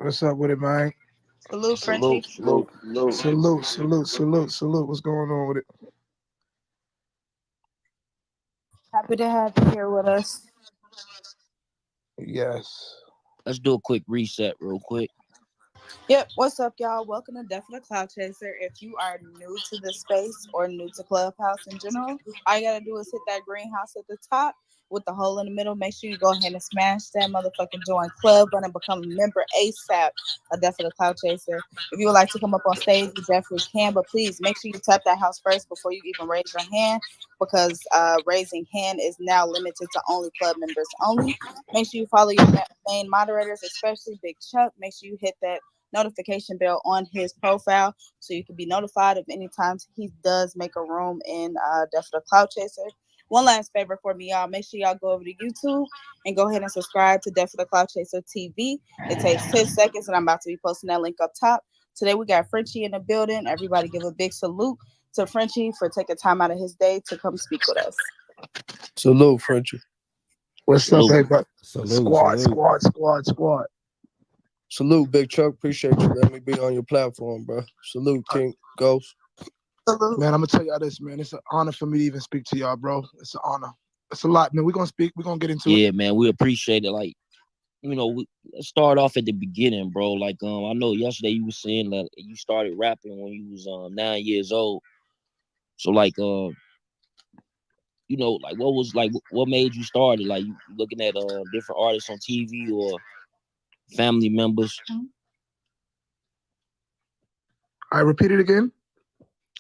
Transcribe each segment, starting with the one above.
What's up with it, man? Salute, Frenchie. Salute, salute, salute. Salute. What's going on with it? Happy to have you here with us. Yes. Let's do a quick reset real quick. Yep. What's up, y'all? Welcome to Definite Cloud Chaser. If you are new to the space or new to Clubhouse in general, all you gotta do is hit that greenhouse at the top with the hole in the middle. Make sure you go ahead and smash that motherfucking join club button and become a member ASAP of Definite Cloud Chaser. If you would like to come up on stage, you definitely can, but please make sure you tap that house first before you even raise your hand, because raising hand is now limited to only club members only. Make sure you follow your main moderators, especially Big Chuck. Make sure you hit that notification bell on his profile so you can be notified of any times he does make a room in Definite Cloud Chaser. One last favor for me, y'all. Make sure y'all go over to YouTube and go ahead and subscribe to Definite Cloud Chaser TV. It takes 10 seconds, and I'm about to be posting that link up top. Today we got Frenchie in the building. Everybody give a big salute to Frenchie for taking time out of his day to come speak with us. Salute, Frenchie. What's up, everybody? Salute. Squad. Salute, Big Chuck. Appreciate you letting me be on your platform, bro. Salute, King Ghost. Salute. Man, I'm gonna tell y'all this, man. It's an honor for me to even speak to y'all, bro. It's an honor. It's a lot, man. We're gonna speak. We're gonna get into it. Yeah, man, we appreciate it. Like, let's start off at the beginning, bro. Like, I know yesterday you were saying that you started rapping when you was 9 years old. So, like, what made you start it? Like, you looking at different artists on TV or family members? I repeat it again.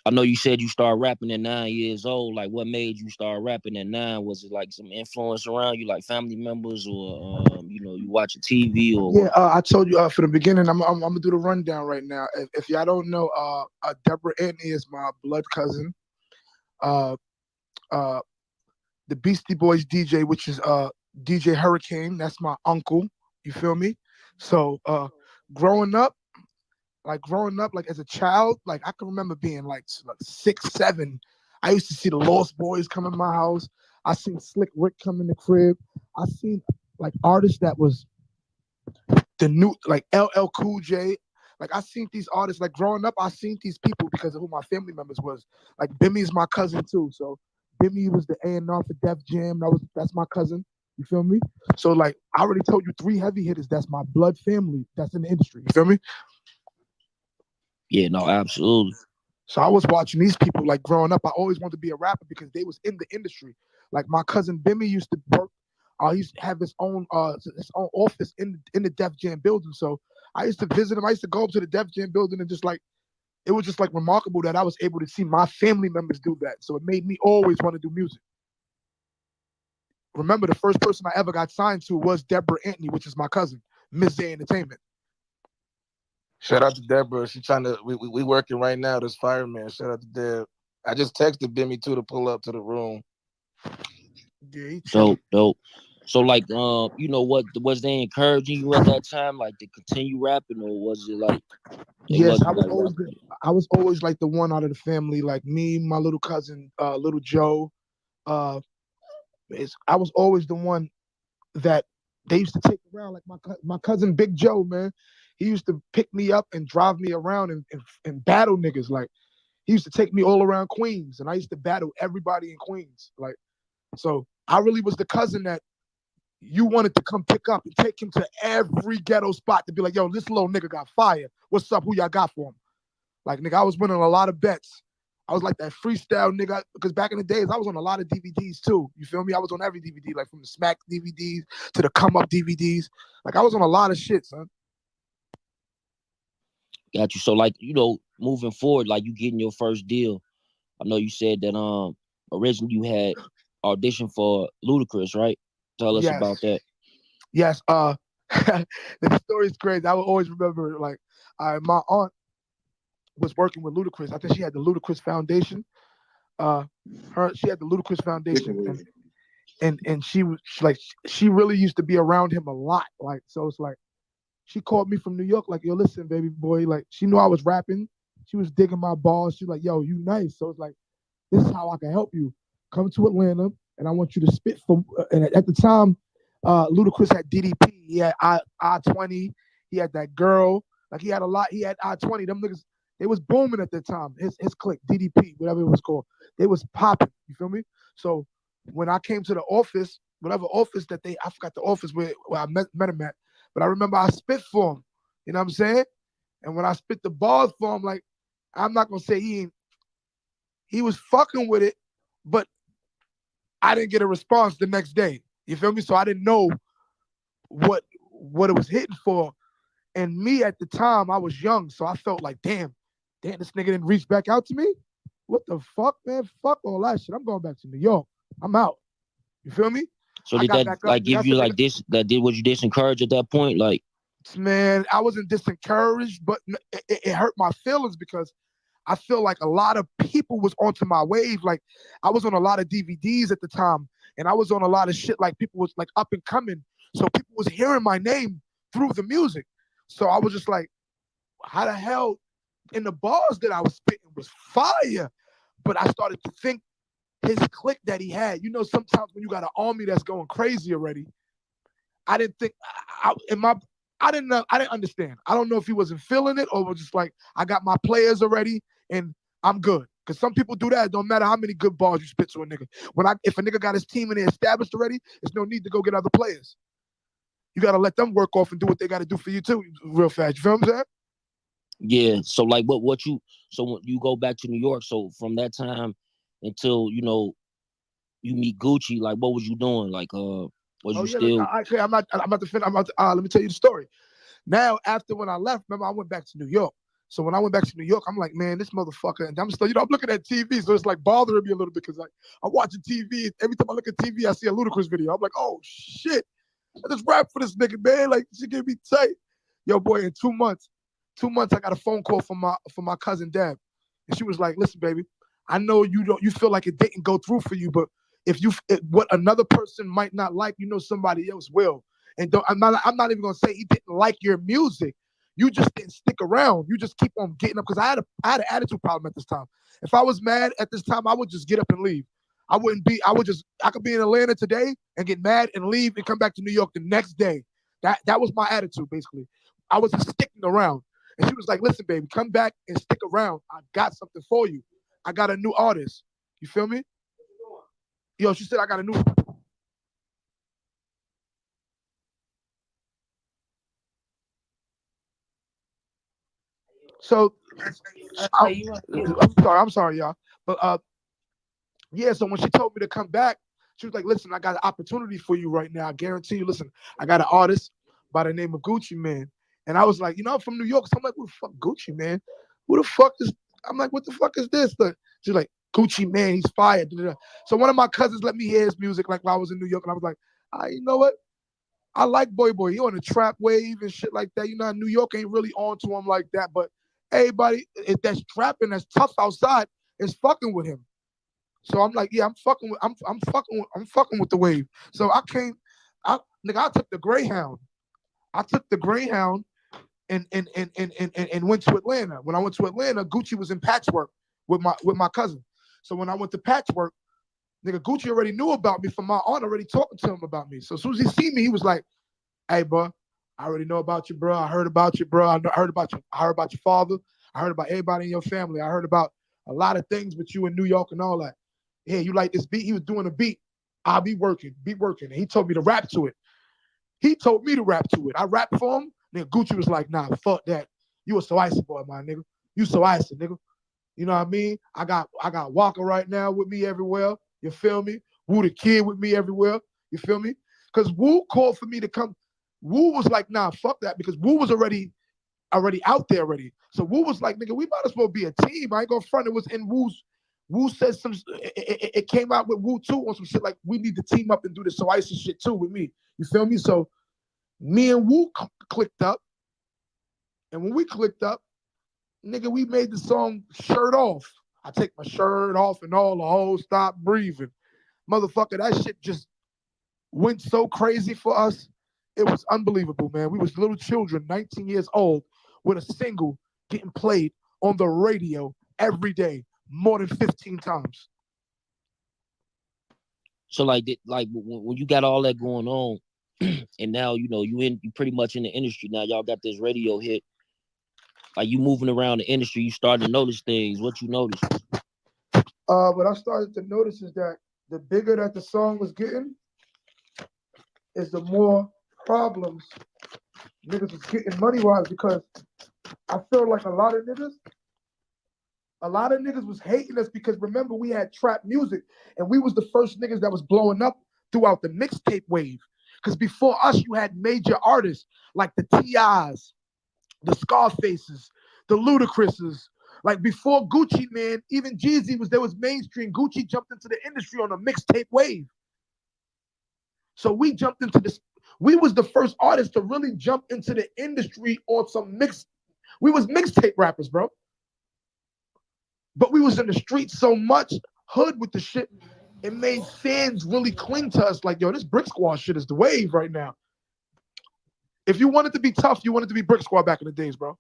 I know you said you started rapping at 9 years old. Like, what made you start rapping at 9? Was it like some influence around you, like family members, or you watching TV, or? Yeah, I told you for the beginning. I'm gonna do the rundown right now. If y'all don't know, Deborah Anthony is my blood cousin. The Beastie Boys DJ, which is DJ Hurricane, that's my uncle. You feel me? So growing up, like as a child, like I can remember being like 6, 7. I used to see the Lost Boys come in my house. I seen Slick Rick come in the crib. I seen like artists that was the new, like LL Cool J. Like I seen these artists. Like growing up, I seen these people because of who my family members was. Like Bimmy's my cousin too. So Bimmy was the A&R for Def Jam. That's my cousin. You feel me? So like I already told you 3 heavy hitters. That's my blood family. That's in the industry. You feel me? Yeah, no, absolutely. So I was watching these people like growing up. I always wanted to be a rapper because they was in the industry. Like my cousin Bimmy used to work. He used to have his own office in the Def Jam building. So I used to visit him. I used to go up to the Def Jam building and just like it was just like remarkable that I was able to see my family members do that. So it made me always want to do music. Remember, the first person I ever got signed to was Deborah Anthony, which is my cousin, Miss J Entertainment. Shout out to Deborah. She trying to we working right now. This fireman. Shout out to Deb. I just texted Bimmy too to pull up to the room. Yeah, dope. So like what was they encouraging you at that time, like to continue rapping, or was it like yes, I was always like the one out of the family, like me, my little cousin, little Joe. I was always the one that they used to take around, like my cousin Big Joe, man. He used to pick me up and drive me around and battle niggas. Like he used to take me all around Queens, and I used to battle everybody in Queens. Like, so I really was the cousin that you wanted to come pick up and take him to every ghetto spot to be like, yo, this little nigga got fire. What's up? Who y'all got for him? Like, nigga, I was winning a lot of bets. I was like that freestyle nigga, because back in the days, I was on a lot of DVDs too. You feel me? I was on every DVD, like from the Smack DVDs to the Come Up DVDs. Like, I was on a lot of shit, son. Got you. So, like, moving forward, like you getting your first deal. I know you said that originally you had auditioned for Ludacris, right? Tell us about that. Yes. The story is crazy. I will always remember, like, my aunt was working with Ludacris. I think she had the Ludacris Foundation. She had the Ludacris Foundation, and she was like, she really used to be around him a lot. Like, so it's like, she called me from New York, like, yo, listen, baby boy. Like, she knew I was rapping. She was digging my balls. She was like, yo, you nice. So it's like, this is how I can help you. Come to Atlanta, and I want you to spit for. And at the time, Ludacris had DDP. He had I-20. He had that girl. Like he had a lot. He had I-20. Them niggas, they was booming at that time. His clique, DDP, whatever it was called. They was popping. You feel me? So when I came to the office, whatever office that I forgot the office where I met him at, but I remember I spit for him. You know what I'm saying? And when I spit the bars for him, like, I'm not gonna say he was fucking with it, but I didn't get a response the next day. You feel me? So I didn't know what it was hitting for. And me at the time, I was young, so I felt like, damn, this nigga didn't reach back out to me. What the fuck, man? Fuck all that shit. I'm going back to New York. I'm out. You feel me? So did that like give you like this? That did was you disencouraged at that point? Like, man, I wasn't disencouraged, but it hurt my feelings because I feel like a lot of people was onto my wave. Like I was on a lot of DVDs at the time, and I was on a lot of shit. Like people was like up and coming, so people was hearing my name through the music. So I was just like, how the hell? And the bars that I was spitting was fire, but I started to think his clique that he had. You know, sometimes when you got an army that's going crazy already, I didn't think I didn't know. I didn't understand. I don't know if he wasn't feeling it or was just like, I got my players already and I'm good. Because some people do that. It don't matter how many good balls you spit to a nigga. If a nigga got his team and they established already, there's no need to go get other players. You gotta let them work off and do what they gotta do for you too, real fast. You feel what I'm saying? yeah. So like, so when you go back to New York, so from that time until you meet Gucci, like what was you doing? Like, was you still? I'm about to finish. Let me tell you the story. Now, after when I left, remember I went back to New York. So when I went back to New York, I'm like, man, this motherfucker, and I'm still, I'm looking at TV, so it's like bothering me a little bit because like I'm watching TV. Every time I look at TV, I see a Ludacris video. I'm like, oh shit, I just rap for this nigga, man. Like she gave me tight. Yo, boy, in 2 months, I got a phone call from my cousin Deb, and she was like, listen, baby, I know you feel like it didn't go through for you, but what another person might not like, somebody else will. And I'm not even gonna say he didn't like your music. You just didn't stick around. You just keep on getting up because I had an attitude problem at this time. If I was mad at this time, I would just get up and leave. I could be in Atlanta today and get mad and leave and come back to New York the next day. That was my attitude basically. I wasn't sticking around. And she was like, listen, baby, come back and stick around. I got something for you. I got a new artist. You feel me? Yo, she said I got a new. So I'm sorry, y'all. But yeah, so when she told me to come back, she was like, listen, I got an opportunity for you right now. I guarantee you, listen, I got an artist by the name of Gucci Man. And I was like, I'm from New York. So I'm like, who the fuck Gucci Man? Who the fuck is I'm like, what the fuck is this? She's like, Gucci Man, he's fired. So one of my cousins let me hear his music like while I was in New York, and I was like, you know what? I like Boy. He on the trap wave and shit like that. New York ain't really on to him like that, but everybody that's trapping, that's tough outside, is fucking with him. So I'm like, yeah, I'm fucking with the wave. So I took the Greyhound. And went to Atlanta. When I went to Atlanta, Gucci was in Patchwork with my cousin. So when I went to Patchwork, nigga, Gucci already knew about me from my aunt already talking to him about me. So as soon as he see me, he was like, hey, bro, I already know about you, bro. I heard about you, bro. I heard about you. I heard about your father. I heard about everybody in your family. I heard about a lot of things with you in New York and all that. Yeah, you like this beat? He was doing a beat. I'll be working. And he told me to rap to it. I rapped for him. Nigga, Gucci was like, nah, fuck that. You a so icy boy, my nigga. You so icy, nigga. You know what I mean? I got Waka right now with me everywhere. You feel me? Woo the Kid with me everywhere. You feel me? Because Woo called for me to come. Woo was like, nah, fuck that, because Woo was already out there already. So Woo was like, nigga, we might as well be a team. I ain't gonna front. It was in Woo's. Woo said it came out with Woo too on some shit like, we need to team up and do this so icy shit too with me. You feel me? So me and Woo clicked up. And when we clicked up, nigga, we made the song Shirt Off. I take my shirt off and all the hoes stop breathing. Motherfucker, that shit just went so crazy for us. It was unbelievable, man. We was little children, 19 years old, with a single getting played on the radio every day, more than 15 times. So like when you got all that going on, and now you pretty much in the industry now. Y'all got this radio hit. Like you moving around the industry, you starting to notice things. What you notice? What I started to notice is that the bigger that the song was getting, is the more problems niggas was getting money wise, because I feel like a lot of niggas was hating us because remember we had trap music and we was the first niggas that was blowing up throughout the mixtape wave. Because before us, you had major artists like the T.I.s, the Scarfaces, the Ludacris's. Like before Gucci, man, even Jeezy was mainstream. Gucci jumped into the industry on a mixtape wave. So we jumped into this. We was the first artists to really jump into the industry on some mix. We was mixtape rappers, bro. But we was in the streets so much, hood with the shit, it made fans really cling to us like, yo, this Brick Squad shit is the wave right now. If you wanted to be tough, you wanted to be Brick Squad back in the days, bro.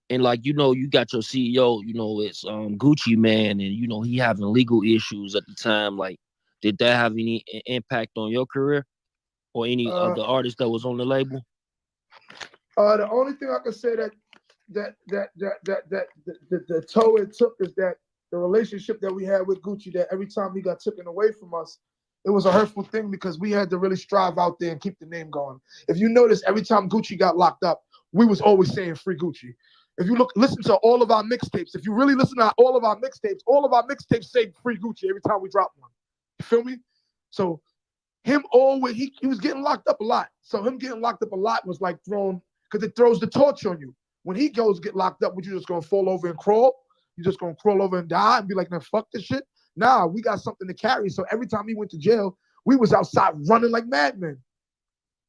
And like, you got your CEO, it's Gucci Man, and he having legal issues at the time. Like, did that have any impact on your career or any of the artists that was on the label? The only thing I can say that the toe it took is that the relationship that we had with Gucci, that every time he got taken away from us, it was a hurtful thing because we had to really strive out there and keep the name going. If you notice, every time Gucci got locked up, we was always saying free Gucci. If you listen to all of our mixtapes, if you really listen to all of our mixtapes say free Gucci every time we drop one. You feel me? So him always, he was getting locked up a lot. So him getting locked up a lot was like thrown, because it throws the torch on you. When he goes get locked up, what you just gonna fall over and crawl? You just gonna crawl over and die and be like, nah, fuck this shit? Nah, we got something to carry. So every time he went to jail, we was outside running like madmen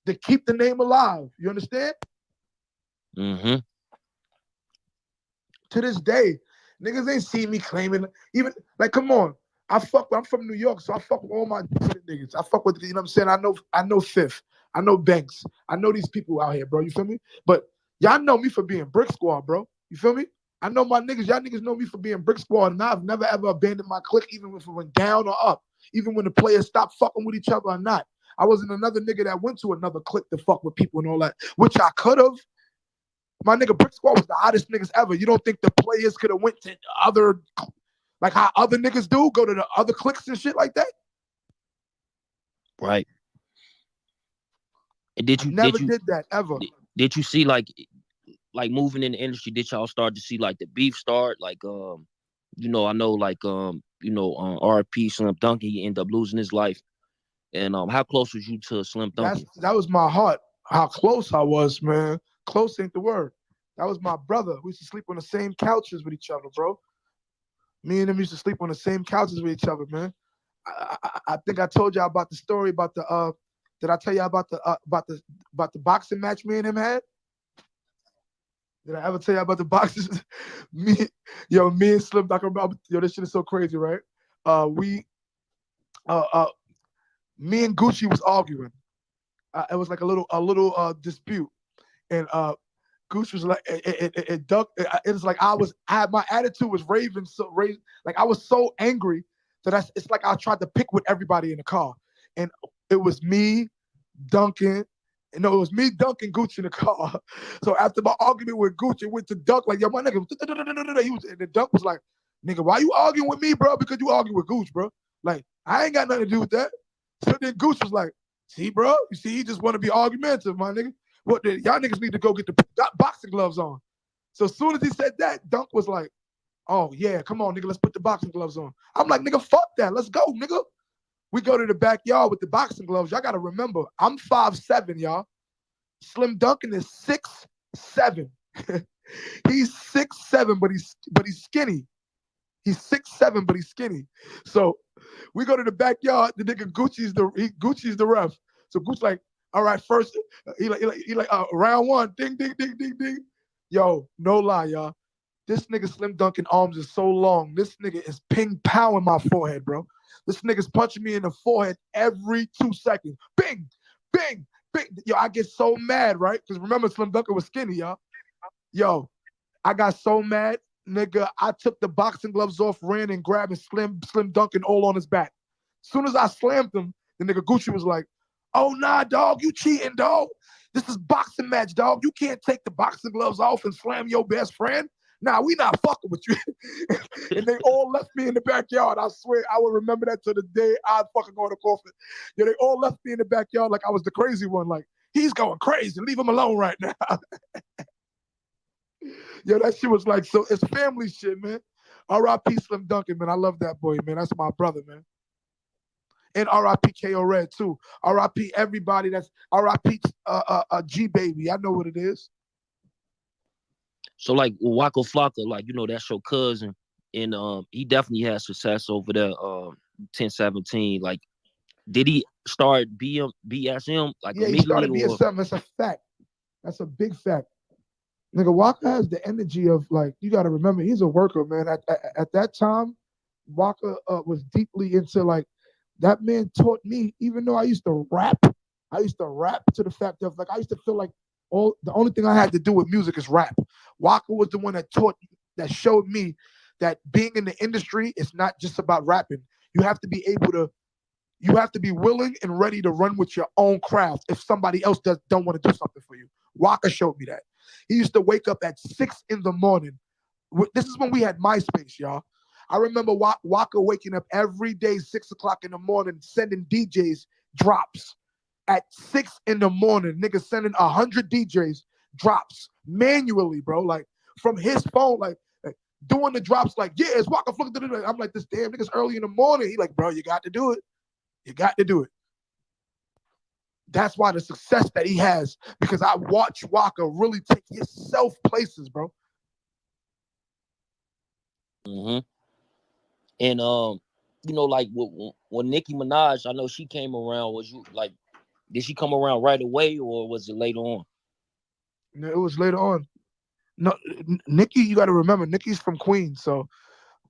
to keep the name alive. You understand? Mm-hmm. To this day, niggas ain't seen me claiming, even, like, come on. I'm from New York, so I fuck with all my niggas. I fuck with, you know what I'm saying? I know Fifth. I know Banks. I know these people out here, bro. You feel me? But y'all know me for being Brick Squad, bro. You feel me? I know my niggas. Y'all niggas know me for being Brick Squad, and I've never ever abandoned my clique, even if it went down or up. Even when the players stopped fucking with each other or not. I wasn't another nigga that went to another clique to fuck with people and all that, which I could have. My nigga Brick Squad was the hottest niggas ever. You don't think the players could have went to other, like how other niggas do, go to the other cliques and shit like that? Right. And did you did that ever? Did you see like moving in the industry? Did y'all start to see like the beef start? Like I know like RP Slim Dunkin, he ended up losing his life. And how close was you to Slim Dunkin? That was my heart. How close I was, man. Close ain't the word. That was my brother. We used to sleep on the same couches with each other, bro. Me and him used to sleep on the same couches with each other, man. I think I told y'all about the story about the did I tell y'all about the boxing match me and him had? Did I ever tell y'all about the boxes? me and Slim Dunkin, this shit is so crazy, right? Me and Gucci was arguing. It was like a little dispute. And Goose was like, it was like my attitude was like I was so angry that it's like I tried to pick with everybody in the car. And it was me, Dunkin, Gucci in the car. So after my argument with Gucci, it went to Dunk, like, yo, my nigga, and the Dunk was like, nigga, why you arguing with me, bro? Because you arguing with Gucci, bro. Like, I ain't got nothing to do with that. So then Gucci was like, see, bro, you see, he just want to be argumentative, my nigga. Y'all niggas need to go get the boxing gloves on. So as soon as he said that, Dunk was like, oh, yeah, come on, nigga, let's put the boxing gloves on. I'm like, nigga, fuck that. Let's go, nigga. We go to the backyard with the boxing gloves. Y'all got to remember, I'm 5'7", y'all. Slim Dunkin is 6'7". He's 6'7", but he's skinny. He's 6'7", but he's skinny. So we go to the backyard. The nigga Gucci's the ref. So Gucci's like, all right, first, he like round one, ding, ding, ding, ding, ding. Yo, no lie, y'all. This nigga Slim Dunkin arms is so long. This nigga is ping-ponging my forehead, bro. This nigga's punching me in the forehead every 2 seconds. Bing, bing, bing. Yo, I get so mad, right? Because remember, Slim Dunkin was skinny, y'all. Yo, I got so mad, nigga. I took the boxing gloves off, ran and grabbed Slim Dunkin all on his back. As soon as I slammed him, the nigga Gucci was like, Oh nah, dog, you cheating, dog. This is boxing match, dog. You can't take the boxing gloves off and slam your best friend. Nah, we not fucking with you. And they all left me in the backyard. I swear, I will remember that to the day I fucking go to coffin. Yeah, they all left me in the backyard like I was the crazy one. Like, he's going crazy. Leave him alone right now. Yo, that shit was like, so it's family shit, man. R.I.P. Slim Dunkin, man. I love that boy, man. That's my brother, man. And R.I.P. KO Red, too. R.I.P. everybody that's R.I.P. G Baby. I know what it is. So like Waka Flocka, like, you know, that's your cousin. And he definitely had success over there, 1017. Like, did he start BSM like Yeah, he immediately started or? BSM. That's a fact. That's a big fact. Nigga, Waka has the energy of, like, you got to remember, he's a worker, man. At that time, Waka was deeply into, like, that man taught me, even though I used to rap to the fact of, like, I used to feel like the only thing I had to do with music is rap. Waka was the one that showed me that being in the industry is not just about rapping. You have to be willing and ready to run with your own craft if somebody else don't want to do something for you. Waka showed me that. He used to wake up at 6 in the morning. This is when we had MySpace, y'all. I remember Waka waking up every day, 6 o'clock in the morning, sending DJs drops. At 6 in the morning, niggas sending 100 DJs drops manually, bro. Like, from his phone, like doing the drops, like, yeah, it's Waka Flocka. I'm like, this damn nigga's early in the morning. He like, bro, you got to do it. You got to do it. That's why the success that he has, because I watch Waka really take himself places, bro. Mm-hmm. And you know, like when Nicki Minaj, I know she came around. Was you like, did she come around right away or was it later on? No, it was later on. No, Nicki, you got to remember, Nicki's from Queens, so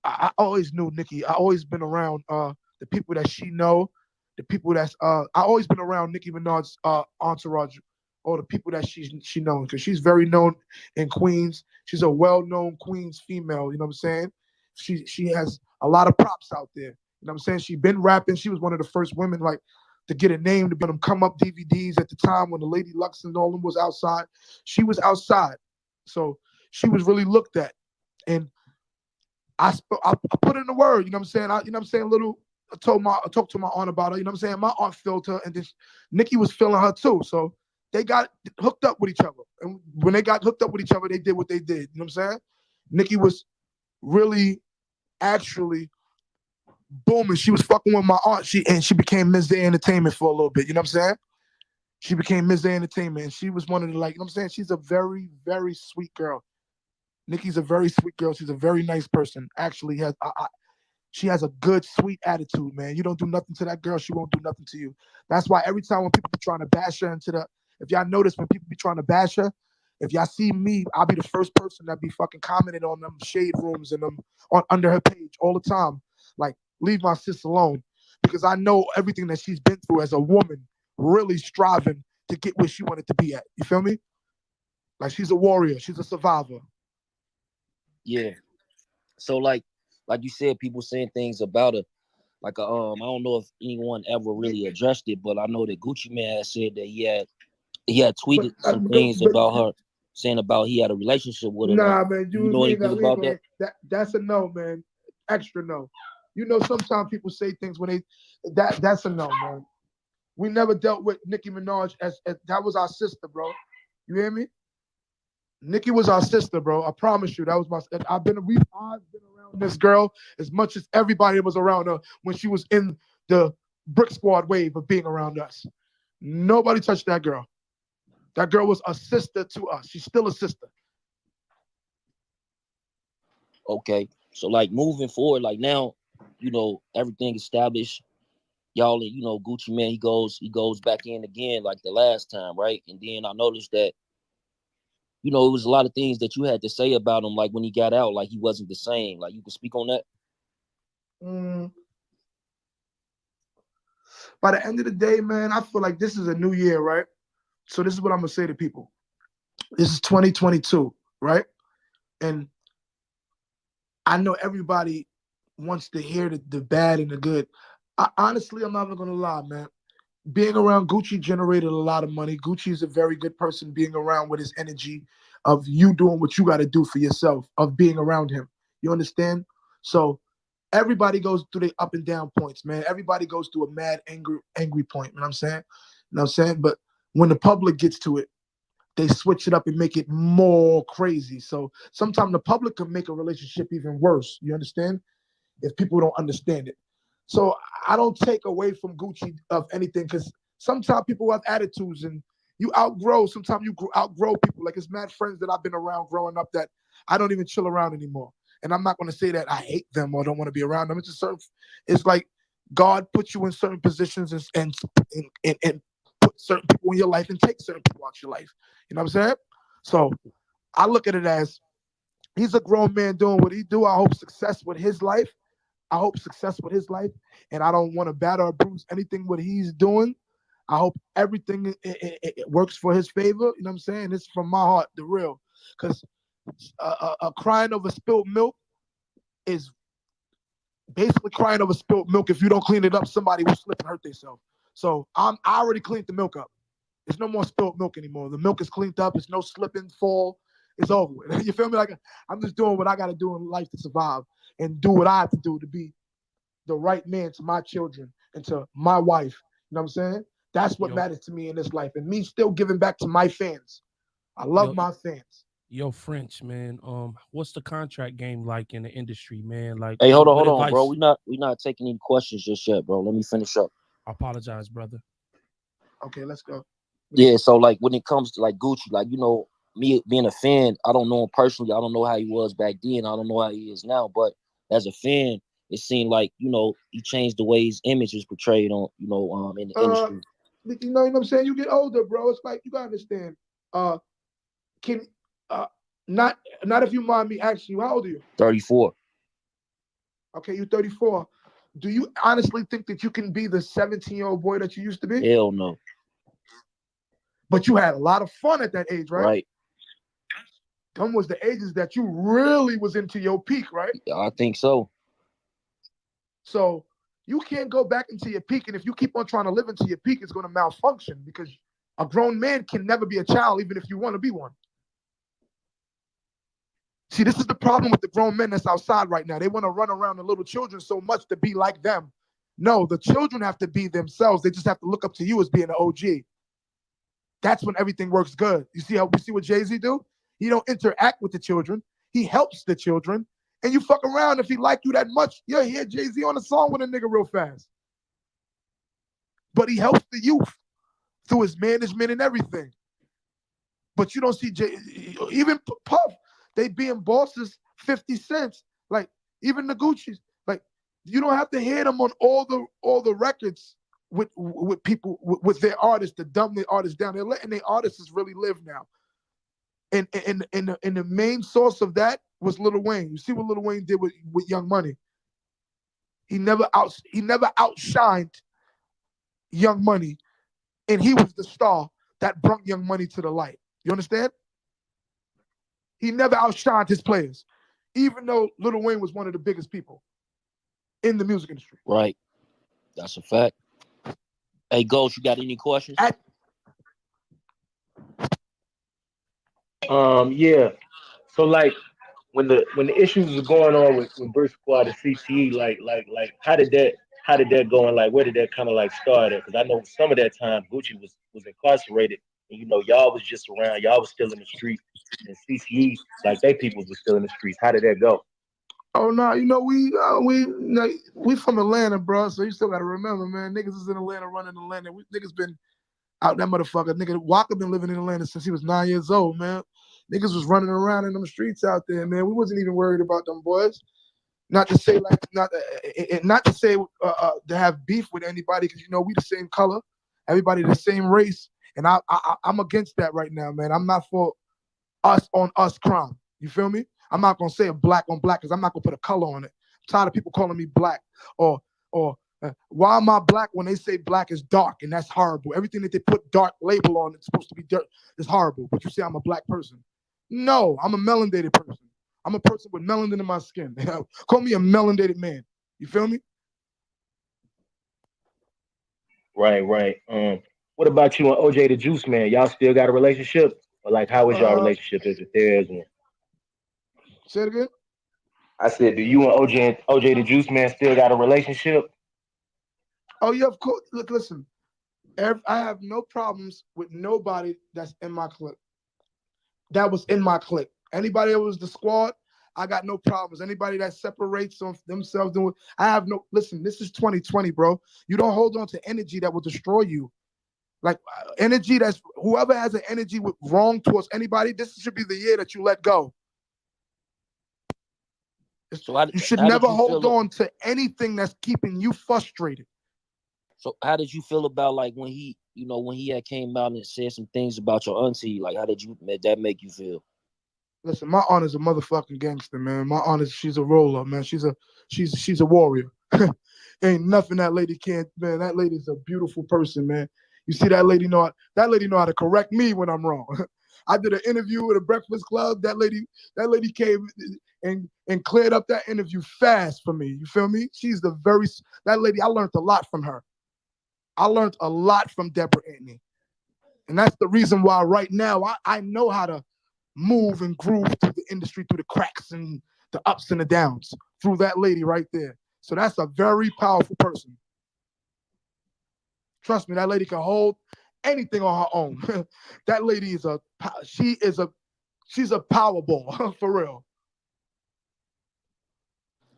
I always knew Nicki. I always been around the people that she know, the people that's I always been around Nicki Minaj's entourage, or the people that she knows, because she's very known in Queens. She's a well-known Queens female. You know what I'm saying? She has a lot of props out there. You know what I'm saying? She been rapping. She was one of the first women like to get a name to be them come up DVDs at the time when the Lady Lux and all them was outside. She was outside, so she was really looked at. And I put in the word, you know what I'm saying? I talked to my aunt about her, you know what I'm saying? My aunt felt her, and then Nicki was feeling her too. So they got hooked up with each other. And when they got hooked up with each other, they did what they did. You know what I'm saying? Nicki was really actually booming. She was fucking with my aunt. She became Ms. Day Entertainment for a little bit. You know what I'm saying? She became Ms. Day Entertainment, and she was one of the, like, you know what I'm saying? She's a very, very sweet girl. Nicki's a very sweet girl. She's a very nice person. Actually, she has a good, sweet attitude, man. You don't do nothing to that girl, she won't do nothing to you. That's why every time when people be trying to bash her if y'all notice when people be trying to bash her, if y'all see me, I'll be the first person that be fucking commenting on them shade rooms and them under her page all the time. Like, leave my sis alone, because I know everything that she's been through as a woman, really striving to get where she wanted to be at. You feel me? Like, she's a warrior. She's a survivor. Yeah. So like you said, people saying things about her. Like I don't know if anyone ever really addressed it, but I know that Gucci Man has said that he had tweeted some things about her, saying about he had a relationship with her. Nah, like, man, you know anything about that? That's a no, man. Extra no. You know, sometimes people say things when that's a no, man. We never dealt with Nicki Minaj as that was our sister, bro. You hear me? Nicki was our sister, bro. I promise you, that was my. I've been around this girl as much as everybody was around her when she was in the Brick Squad wave of being around us. Nobody touched that girl. That girl was a sister to us. She's still a sister. Okay. So like moving forward, like now, you know, everything established. Y'all, you know, Gucci Man, he goes back in again like the last time, right? And then I noticed that, you know, it was a lot of things that you had to say about him, like when he got out, like he wasn't the same. Like, you can speak on that. By the end of the day, man, I feel like this is a new year, right? So this is what I'm gonna say to people. This is 2022, right? And I know everybody wants to hear the bad and the good. Honestly, I'm not even gonna lie, man. being around Gucci generated a lot of money. Gucci is a very good person being around with his energy of you doing what you got to do for yourself, of being around him. You understand? So everybody goes through the up and down points, man. Everybody goes through a mad, angry point. You know what I'm saying? You know what I'm saying? But when the public gets to it, they switch it up and make it more crazy. So sometimes the public can make a relationship even worse. You understand? If people don't understand it. So I don't take away from Gucci of anything because sometimes people have attitudes and you outgrow. Sometimes you outgrow people. Like it's mad friends that I've been around growing up that I don't even chill around anymore. And I'm not going to say that I hate them or don't want to be around them. It's just certain. It's like God puts you in certain positions and put certain people in your life and take certain people out your life. You know what I'm saying? So I look at it as he's a grown man doing what he do. I hope success with his life. I hope success with his life, and I don't want to batter or bruise anything what he's doing. I hope everything it works for his favor. You know what I'm saying? It's from my heart, the real. Because a crying over spilled milk is basically crying over spilled milk. If you don't clean it up, somebody will slip and hurt themselves. So I already cleaned the milk up. There's no more spilled milk anymore. The milk is cleaned up. It's no slip and fall. It's over with. You feel me? Like I'm just doing what I got to do in life to survive and do what I have to do to be the right man to my children and to my wife. You know what I'm saying? That's what matters to me in this life. And me still giving back to my fans. I love my fans. Yo, French, man. What's the contract game like in the industry, man? Like, Hey, hold what on, bro. advice? We not taking any questions just yet, bro. Let me finish up. I apologize, brother. Okay, let's go. Yeah, so like when it comes to like Gucci, like me being a fan, I don't know him personally. I don't know how he was back then. I don't know how he is now. But as a fan, it seemed like he changed the way his image is portrayed on in the industry. You know what I'm saying? You get older, bro. It's like you gotta understand. Can not if you mind me asking you, how old are you? 34. Okay, you're 34. Do you honestly think that you can be the 17-year-old boy that you used to be? Hell no. But you had a lot of fun at that age, right? Right. Them was the ages that you really was into your peak, right? I think so. So you can't go back into your peak, and if you keep on trying to live into your peak, it's going to malfunction because a grown man can never be a child, even if you want to be one. See, this is the problem with the grown men that's outside right now. They want to run around the little children so much to be like them. No, the children have to be themselves. They just have to look up to you as being an OG. That's when everything works good. You see what Jay-Z do? He don't interact with the children. He helps the children. And you fuck around if he like you that much, you'll hear Jay-Z on a song with a nigga real fast. But he helps the youth through his management and everything. But you don't see even Puff, they being bosses 50 cents. Like even the Gucci's. Like you don't have to hear them on all the records with people with their artists to dumb their artists down. They're letting their artists really live now. And the main source of that was Lil Wayne. You see what Lil Wayne did with Young Money. He never outshined Young Money, and he was the star that brought Young Money to the light. You understand? He never outshined his players, even though Lil Wayne was one of the biggest people in the music industry. Right. That's a fact. Hey, Ghost, you got any questions? Yeah. So like when the issues were going on with Brick Squad and CTE, like how did that go and like where did that kind of like start at? Because I know some of that time Gucci was incarcerated and y'all was just around, y'all was still in the streets, and CTE like they people was still in the streets. How did that go? Oh no, we from Atlanta, bro. So you still gotta remember, man. Niggas is in Atlanta running Atlanta. Niggas been out that motherfucker. Nigga Waka been living in Atlanta since he was 9 years old, man. Niggas was running around in them streets out there, man. We wasn't even worried about them boys. Not to say to have beef with anybody, because we the same color, everybody the same race, and I'm against that right now, man. I'm not for us on us crime. You feel me? I'm not gonna say a black on black because I'm not gonna put a color on it. I'm tired of people calling me black or why am I black when they say black is dark and that's horrible. Everything that they put dark label on it's supposed to be dirt is horrible. But you say I'm a black person. No, I'm a melanated person. I'm a person with melanin in my skin. Call me a melanated man. You feel me? Right. What about you and OJ the Juice Man? Y'all still got a relationship? Or like how is y'all Uh, relationship if there is one? say it again. I said, do you and OJ the Juice Man still got a relationship? Oh yeah, of course. Look, listen. I have no problems with nobody that's in my clique. That was in my clique. Anybody that was the squad, I got no problems. Anybody that separates on themselves, I have no. Listen, this is 2020, bro. You don't hold on to energy that will destroy you. Like energy that's whoever has an energy with wrong towards anybody, this should be the year that you let go. So how You should how did never you hold feel? on to anything that's keeping you frustrated. So how did you feel about like when he, when he had came out and said some things about your auntie? Like how did that make you feel? Listen, my aunt is a motherfucking gangster, man. My aunt is she's a roller, man. She's a warrior. Ain't nothing that lady can't, man. That lady's a beautiful person, man. You see that lady know how to correct me when I'm wrong. I did an interview with a Breakfast Club. That lady came and cleared up that interview fast for me. You feel me? That lady. I learned a lot from her. I learned a lot from Deborah Anthony. And that's the reason why right now I know how to move and groove through the industry, through the cracks and the ups and the downs, through that lady right there. So that's a very powerful person. Trust me, that lady can hold anything on her own. That lady she's a power ball for real.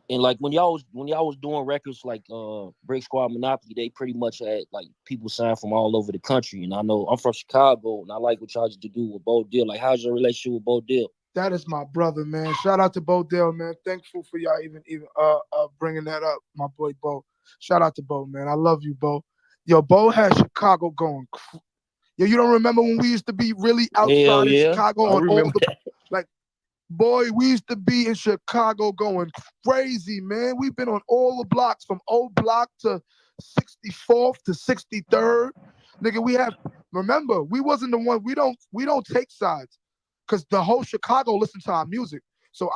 And like when y'all was doing records like Brick Squad Monopoly, they pretty much had like people signed from all over the country. And I know I'm from Chicago, and I like what y'all used to do with Bo Dill. Like, how's your relationship with Bo Dill? That is my brother, man. Shout out to Bo Dale, man. Thankful for y'all even bringing that up, my boy Bo. Shout out to Bo, man. I love you, Bo. Yo, Bo had Chicago going. Yo, you don't remember when we used to be really Hell outside in yeah, Chicago I on all remember the that. like boy, we used to be in Chicago going crazy, man. We've been on all the blocks from O Block to 64th to 63rd. Nigga, remember, we wasn't the one, we don't take sides. Cause the whole Chicago listened to our music. So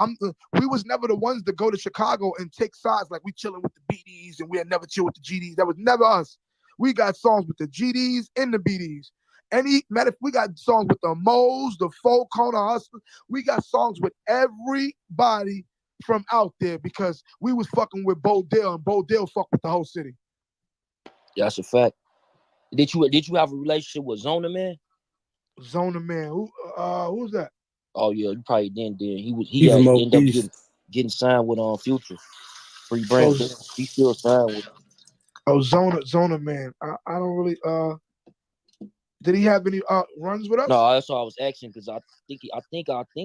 we was never the ones to go to Chicago and take sides like we chilling with the BDs and we had never chill with the GDs. That was never us. We got songs with the GDs and the BDs. We got songs with the Moes, the Folk Corner Hustlers. We got songs with everybody from out there because we was fucking with Bo Dale and Bo Dale fucked with the whole city. That's a fact. Did you have a relationship with Zona Man? Zona Man, who's that? Oh yeah, you probably didn't. Then he He from had Oak ended up East. getting signed with Future, Free Oh, Brand. He still signed with. Zona Man. I don't really did he have any runs with us? No, that's all I was asking because I think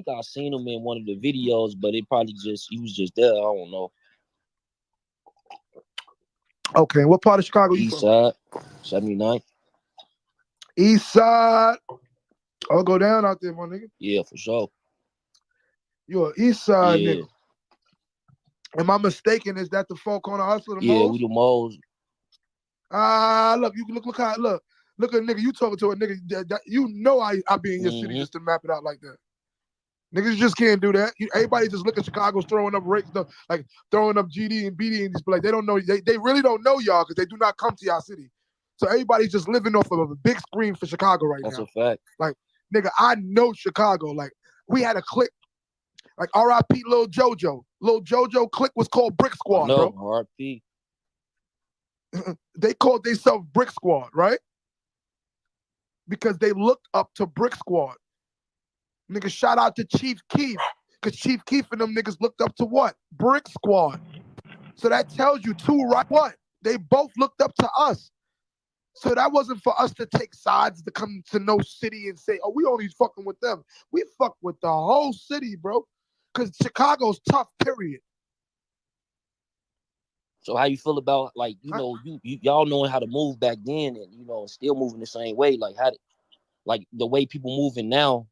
I seen him in one of the videos, but it probably just he was just there. I don't know. Okay, what part of Chicago you East from? Side, 79. East Side. I'll go down out there, my nigga. Yeah, for sure. You're an East Side Yeah, nigga. Am I mistaken? Is that the Folk Corner Hustler, the yeah, Moles? we the moles. Look, you look how look at a nigga. You talking to a nigga that you know I be in your city just to map it out like that. Niggas just can't do that. Everybody just look at Chicago's throwing up rates, like throwing up GD and BD and just be like they don't know. They really don't know y'all because they do not come to y'all city. So everybody's just living off of a big screen for Chicago right That's now. a fact. Like nigga, I know Chicago. Like we had a clique. Like R.I.P. Lil JoJo. Lil JoJo clique was called Brick I Squad, know. bro. RP. They called themselves Brick Squad, right? Because they looked up to Brick Squad. Nigga, shout out to Chief Keef. Because Chief Keef and them niggas looked up to what? Brick Squad. So that tells you too, right? What? They both looked up to us. So that wasn't for us to take sides to come to no city and say, oh, we only fucking with them. We fuck with the whole city, bro. Because Chicago's tough, period. So how you feel about like y'all knowing how to move back then and still moving the same way? Like like the way people moving now,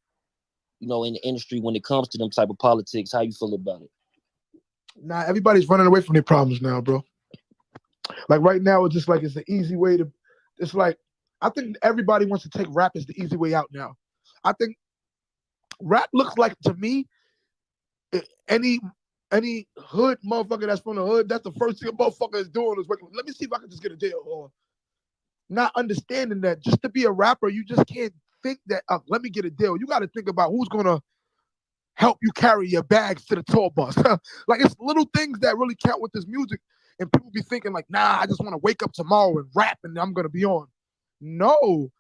in the industry when it comes to them type of politics, how you feel about it? Nah, everybody's running away from their problems now, bro. Like right now, it's just like it's the easy way to. It's like I think everybody wants to take rap as the easy way out now. I think rap looks like to me any hood motherfucker that's from the hood. That's the first thing a motherfucker is doing is working. Let me see if I can just get a deal. Or not understanding that just to be a rapper, you just can't think that let me get a deal. You got to think about who's gonna help you carry your bags to the tour bus. Like it's little things that really count with this music. And people be thinking like, nah, I just want to wake up tomorrow and rap and I'm gonna be on. No,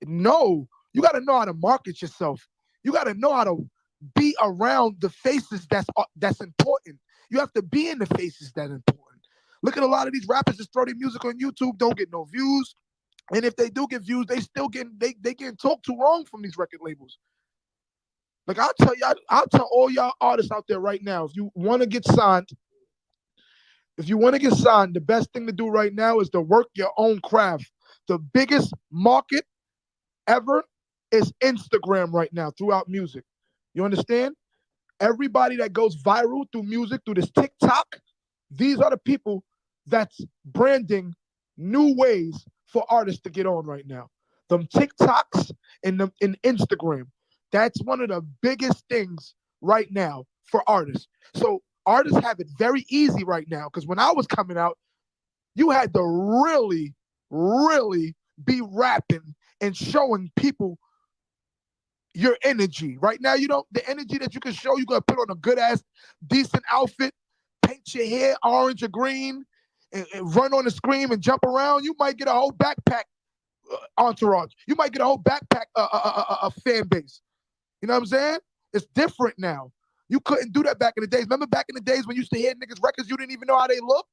no. You gotta know how to market yourself. You gotta know how to be around the faces that's important. You have to be in the faces that's important. Look at a lot of these rappers just throw their music on YouTube, don't get no views. And if they do get views, they still they getting talked to wrong from these record labels. Like I'll tell all y'all artists out there right now, if you want to get signed, the best thing to do right now is to work your own craft. The biggest market ever is Instagram right now throughout music. You understand? Everybody that goes viral through music, through this TikTok, these are the people that's branding new ways for artists to get on right now. Them TikToks and them in Instagram. That's one of the biggest things right now for artists. So artists have it very easy right now because when I was coming out, you had to really, really be rapping and showing people your energy. Right now, you don't, the energy that you can show, you gotta put on a good ass, decent outfit, paint your hair orange or green, and run on the screen and jump around. You might get a whole backpack entourage. You might get a whole backpack fan base. You know what I'm saying? It's different now. You couldn't do that back in the days. Remember back in the days when you used to hear niggas records, you didn't even know how they look?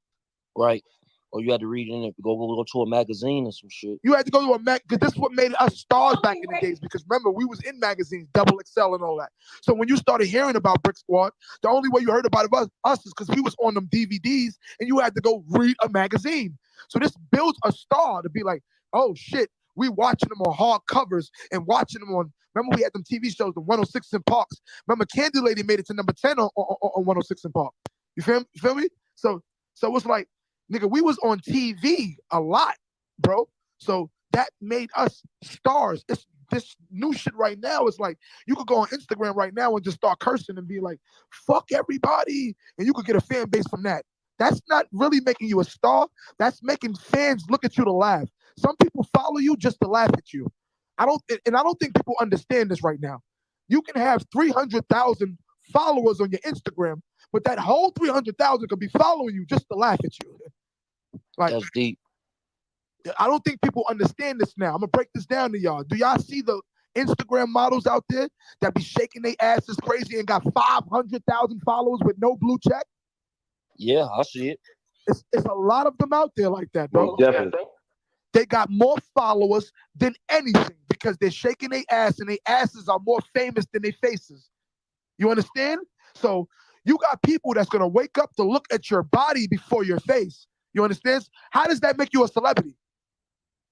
Right. Or you had to read in it, go to a magazine or some shit. You had to go to a mag, because this is what made us stars back in the days. Because remember, we was in magazines, Double XL and all that. So when you started hearing about Brick Squad, the only way you heard about us is because we was on them DVDs, and you had to go read a magazine. So this builds a star to be like, oh shit, we watching them on hard covers and watching them on. Remember, we had them TV shows, the 106 in Parks. Remember, Candy Lady made it to number 10 on 106 in Park. You feel me? So it's like, nigga, we was on TV a lot, bro. So that made us stars. It's this new shit right now. It's like you could go on Instagram right now and just start cursing and be like, fuck everybody. And you could get a fan base from that. That's not really making you a star. That's making fans look at you to laugh. Some people follow you just to laugh at you. I don't think people understand this right now. You can have 300,000 followers on your Instagram, but that whole 300,000 could be following you just to laugh at you. Like, that's deep. I don't think people understand this now. I'm gonna break this down to y'all. Do y'all see the Instagram models out there that be shaking their asses crazy and got 500,000 followers with no blue check? Yeah, I see it. It's a lot of them out there like that, bro. Most definitely. They got more followers than anything because they're shaking their ass and their asses are more famous than their faces. You understand? So you got people that's gonna wake up to look at your body before your face. You understand? How does that make you a celebrity?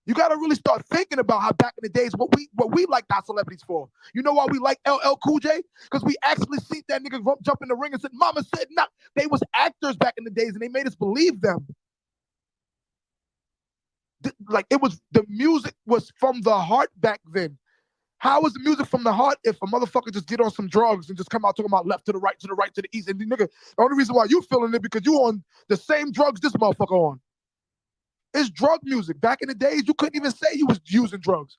You got to really start thinking about how back in the days what we liked our celebrities for. You know why we like LL Cool J? Because we actually seen that nigga jump in the ring and said, "Mama said not." They was actors back in the days, and they made us believe them. Like it was, the music was from the heart back then. How was the music from the heart if a motherfucker just get on some drugs and just come out talking about left to the right, to the right, to the east? And the nigga, the only reason why you feeling it because you on the same drugs this motherfucker on. It's drug music. Back in the days, you couldn't even say you was using drugs.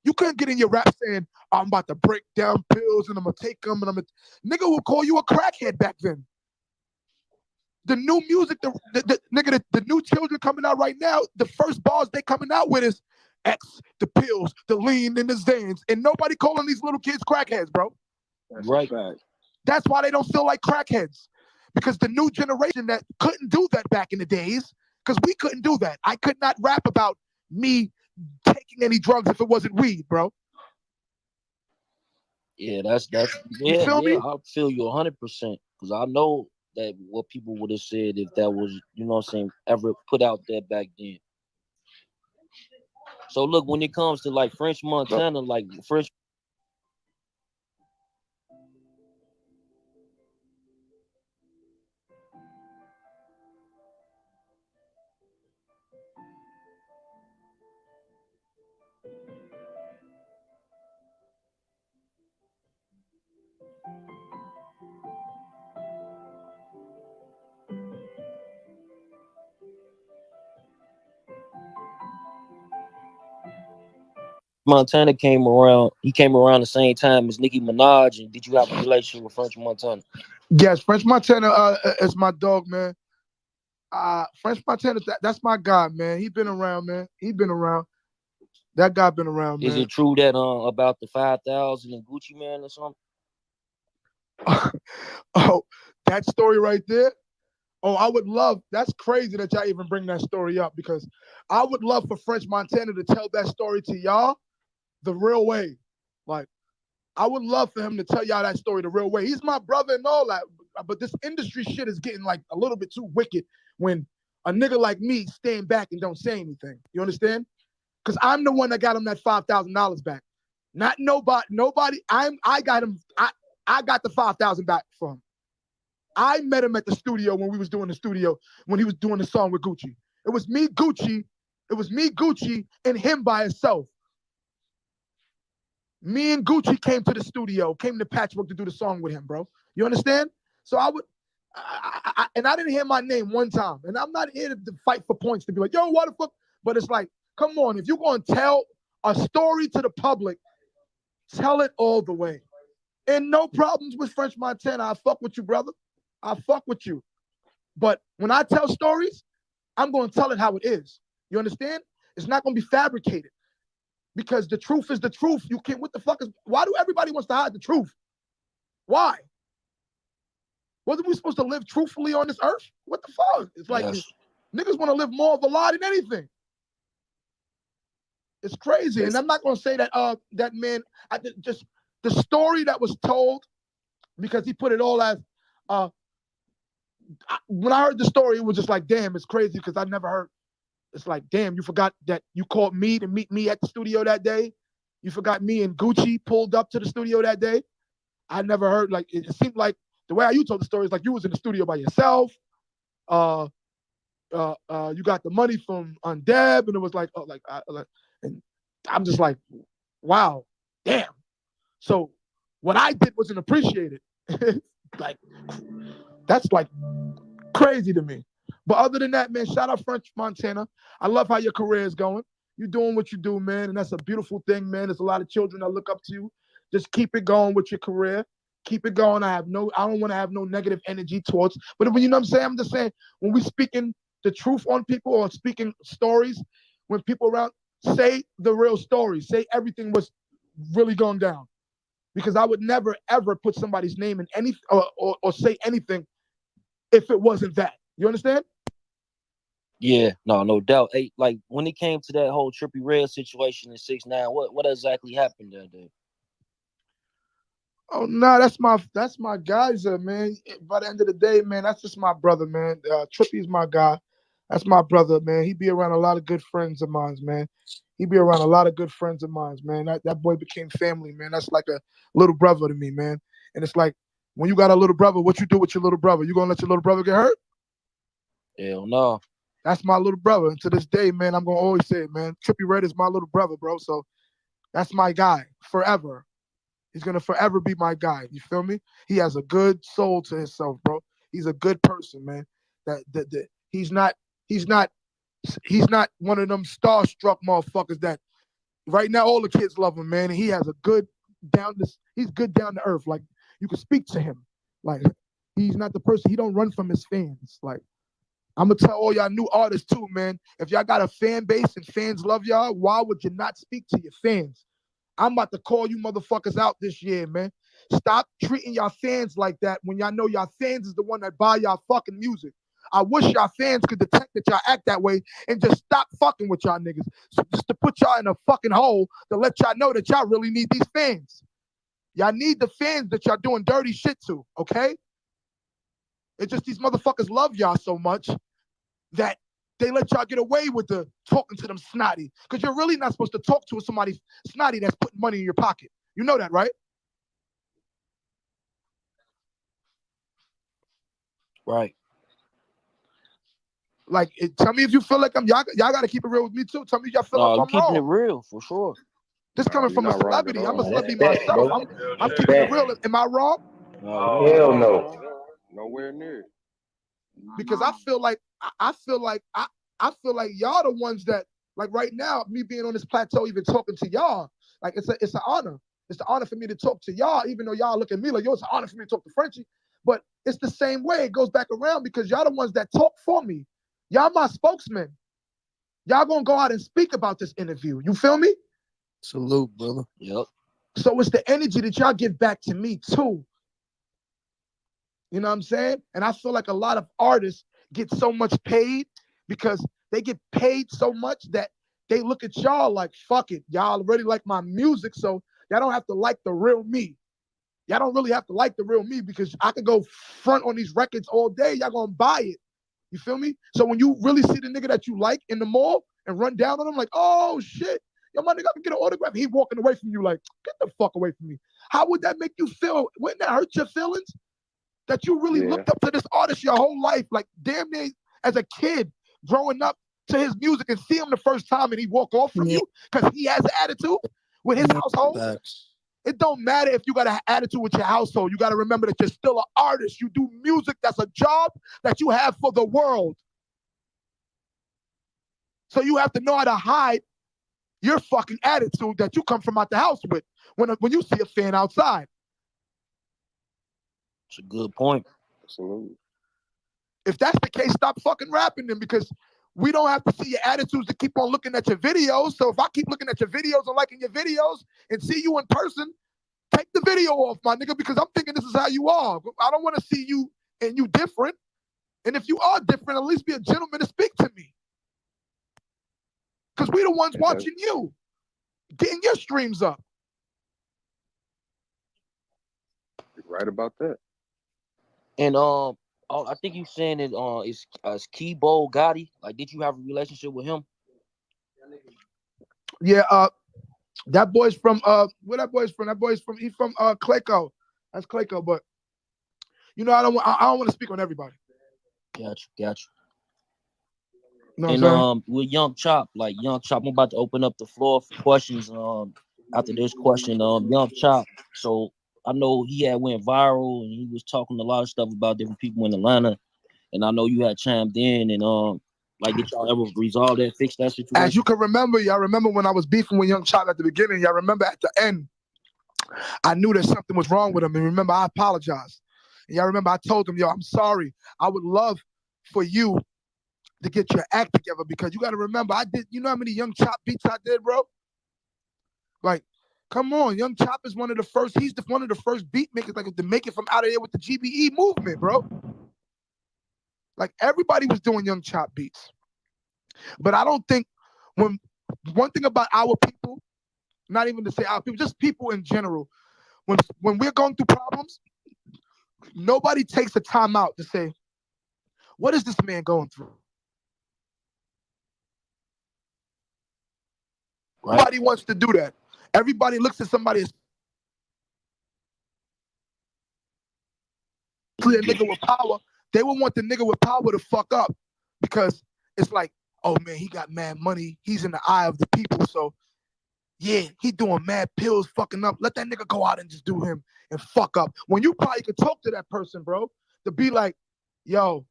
You couldn't get in your rap saying, I'm about to break down pills and I'm gonna take them and I'm gonna... Nigga will call you a crackhead back then. The new music, the new children coming out right now, the first bars they coming out with is X, the pills, the lean, and the Zans. And nobody calling these little kids crackheads, bro. That's right. That's why they don't feel like crackheads. Because the new generation that couldn't do that back in the days, because we couldn't do that. I could not rap about me taking any drugs if it wasn't weed, bro. Yeah, that's You yeah, feel me? I feel you 100% because I know that what people would have said if that was, you know what I'm saying, ever put out there back then. So look, when it comes to like French Montana, like French. Montana came around. He came around the same time as Nicki Minaj. And did you have a relationship with French Montana? Yes, French Montana is my dog, man. French Montana, that's my guy, man. He been around, man. He been around. That guy been around, man. Is it true that about the 5,000 and Gucci Man or something? Oh, that story right there. Oh, I would love. That's crazy that y'all even bring that story up because I would love for French Montana to tell that story to y'all the real way. Like, I would love for him to tell y'all that story the real way. He's my brother and all that, but this industry shit is getting like a little bit too wicked when a nigga like me stand back and don't say anything. You understand? Because I'm the one that got him that $5,000 back. Not nobody. I got him. I got the 5,000 back for him. I met him at the studio when we was doing the studio when he was doing the song with Gucci. It was me, Gucci, and him by himself. Me and Gucci came to the studio, came to Patchwork to do the song with him, bro. You understand? So and I didn't hear my name one time. And I'm not here to fight for points to be like, yo, what the fuck? But it's like, come on, if you're going to tell a story to the public, tell it all the way. And no problems with French Montana. I fuck with you, brother. I fuck with you. But when I tell stories, I'm going to tell it how it is. You understand? It's not going to be fabricated. Because the truth is the truth. You can't, what the fuck is, why do everybody wants to hide the truth? Why? Wasn't we supposed to live truthfully on this earth? What the fuck? It's like, yes. Niggas want to live more of a lie than anything. It's crazy. And I'm not going to say that, that man, just the story that was told, because he put it all as, when I heard the story, it was just like, damn, it's crazy because I never heard. It's like, damn, you forgot that you called me to meet me at the studio that day. You forgot me and Gucci pulled up to the studio that day. I never heard, like, it seemed like the way you told the story is like you was in the studio by yourself. You got the money from Deb, and it was like, and I'm just like, wow, damn. So what I did wasn't appreciated. Like, that's like crazy to me. But other than that, man, shout out French Montana. I love how your career is going. You're doing what you do, man, and that's a beautiful thing, man. There's a lot of children that look up to you. Just keep it going with your career. Keep it going. I don't want to have no negative energy towards. But when you know what I'm saying, I'm just saying when we speaking the truth on people or speaking stories, when people around say the real story, say everything was really going down. Because I would never ever put somebody's name in any or say anything if it wasn't that. You understand? Yeah, no doubt. Hey, like when it came to that whole Trippie Redd situation in 6ix9ine, what exactly happened that day? Oh no, that's my guys, man. By the end of the day, man, that's just my brother, man. Trippie's my guy. That's my brother, man. He be around a lot of good friends of mine, man. He be around a lot of good friends of mine, man. That boy became family, man. That's like a little brother to me, man. And it's like when you got a little brother, what you do with your little brother? You gonna let your little brother get hurt? Hell no. That's my little brother. And to this day, man, I'm gonna always say it, man. Trippie Redd is my little brother, bro. So that's my guy forever. He's gonna forever be my guy. You feel me? He has a good soul to himself, bro. He's a good person, man. That he's not one of them starstruck motherfuckers that right now all the kids love him, man. And he has a good he's good down to earth. Like you can speak to him. Like he's not the person, he don't run from his fans. Like I'm gonna tell all y'all new artists too, man. If y'all got a fan base and fans love y'all, why would you not speak to your fans? I'm about to call you motherfuckers out this year, man. Stop treating y'all fans like that when y'all know y'all fans is the one that buy y'all fucking music. I wish y'all fans could detect that y'all act that way and just stop fucking with y'all niggas. So just to put y'all in a fucking hole to let y'all know that y'all really need these fans. Y'all need the fans that y'all doing dirty shit to, okay? It's just these motherfuckers love y'all so much that they let y'all get away with the talking to them snotty. Because you're really not supposed to talk to somebody snotty that's putting money in your pocket. You know that, right? Right. Like, tell me if you feel like y'all got to keep it real with me too. Tell me if y'all feel like I'm keeping wrong. it real for sure. This coming from a celebrity. I'm a celebrity myself. I'm keeping it real. Am I wrong? Hell no. Nowhere near. Because I feel like y'all the ones that, like right now, me being on this plateau, even talking to y'all, Like it's an honor. It's an honor for me to talk to y'all, even though y'all look at me like, yo, it's an honor for me to talk to Frenchie. But it's the same way. It goes back around because y'all the ones that talk for me. Y'all my spokesman. Y'all gonna go out and speak about this interview. You feel me? Salute, brother. Yep. So it's the energy that y'all give back to me too. You know what I'm saying? And I feel like a lot of artists get so much paid because they get paid so much that they look at y'all like, fuck it. Y'all already like my music, so y'all don't have to like the real me. Y'all don't really have to like the real me because I could go front on these records all day. Y'all gonna buy it. You feel me? So when you really see the nigga that you like in the mall and run down on him like, oh shit, yo, my nigga, I can get an autograph. He walking away from you like, get the fuck away from me. How would that make you feel? Wouldn't that hurt your feelings? That you really looked up to this artist your whole life, like damn near as a kid growing up to his music and see him the first time and he walk off from you because he has an attitude with his household. Facts. It don't matter if you got an attitude with your household. You got to remember that you're still an artist. You do music. That's a job that you have for the world. So you have to know how to hide your fucking attitude that you come from out the house with when you see a fan outside. It's a good point. Absolutely. If that's the case, stop fucking rapping them because we don't have to see your attitudes to keep on looking at your videos. So if I keep looking at your videos and liking your videos and see you in person, take the video off, my nigga, because I'm thinking this is how you are. I don't want to see you and you different. And if you are different, at least be a gentleman to speak to me. Because we the ones watching you, getting your streams up. You're right about that. And I think you saying it is Keybo Gotti. Like, did you have a relationship with him? Yeah, that boy's from where that boy's from? He's from Clayco. That's Clayco, but you know I don't want to speak on everybody. Gotcha. You know And what I'm saying? with Young Chop, I'm about to open up the floor for questions. After this question, Young Chop. So I know he had went viral and he was talking a lot of stuff about different people in Atlanta. And I know you had chimed in and like, did y'all ever resolve that, fix that situation? As you can remember, y'all remember when I was beefing with Young Chop at the beginning. Y'all remember at the end, I knew that something was wrong with him. And remember, I apologized. And y'all remember I told him, yo, I'm sorry. I would love for you to get your act together because you got to remember, you know how many Young Chop beats I did, bro? Like, come on, Young Chop is one of the first beat makers like to make it from out of there with the GBE movement, bro. Like everybody was doing Young Chop beats. But I don't think one thing about our people, not even to say our people, just people in general, when we're going through problems, nobody takes the time out to say, what is this man going through? Right. Nobody wants to do that. Everybody looks at somebody as a nigga with power. They would want the nigga with power to fuck up because it's like, oh man, he got mad money. He's in the eye of the people. So yeah, he doing mad pills, fucking up. Let that nigga go out and just do him and fuck up. When you probably could talk to that person, bro, to be like, yo,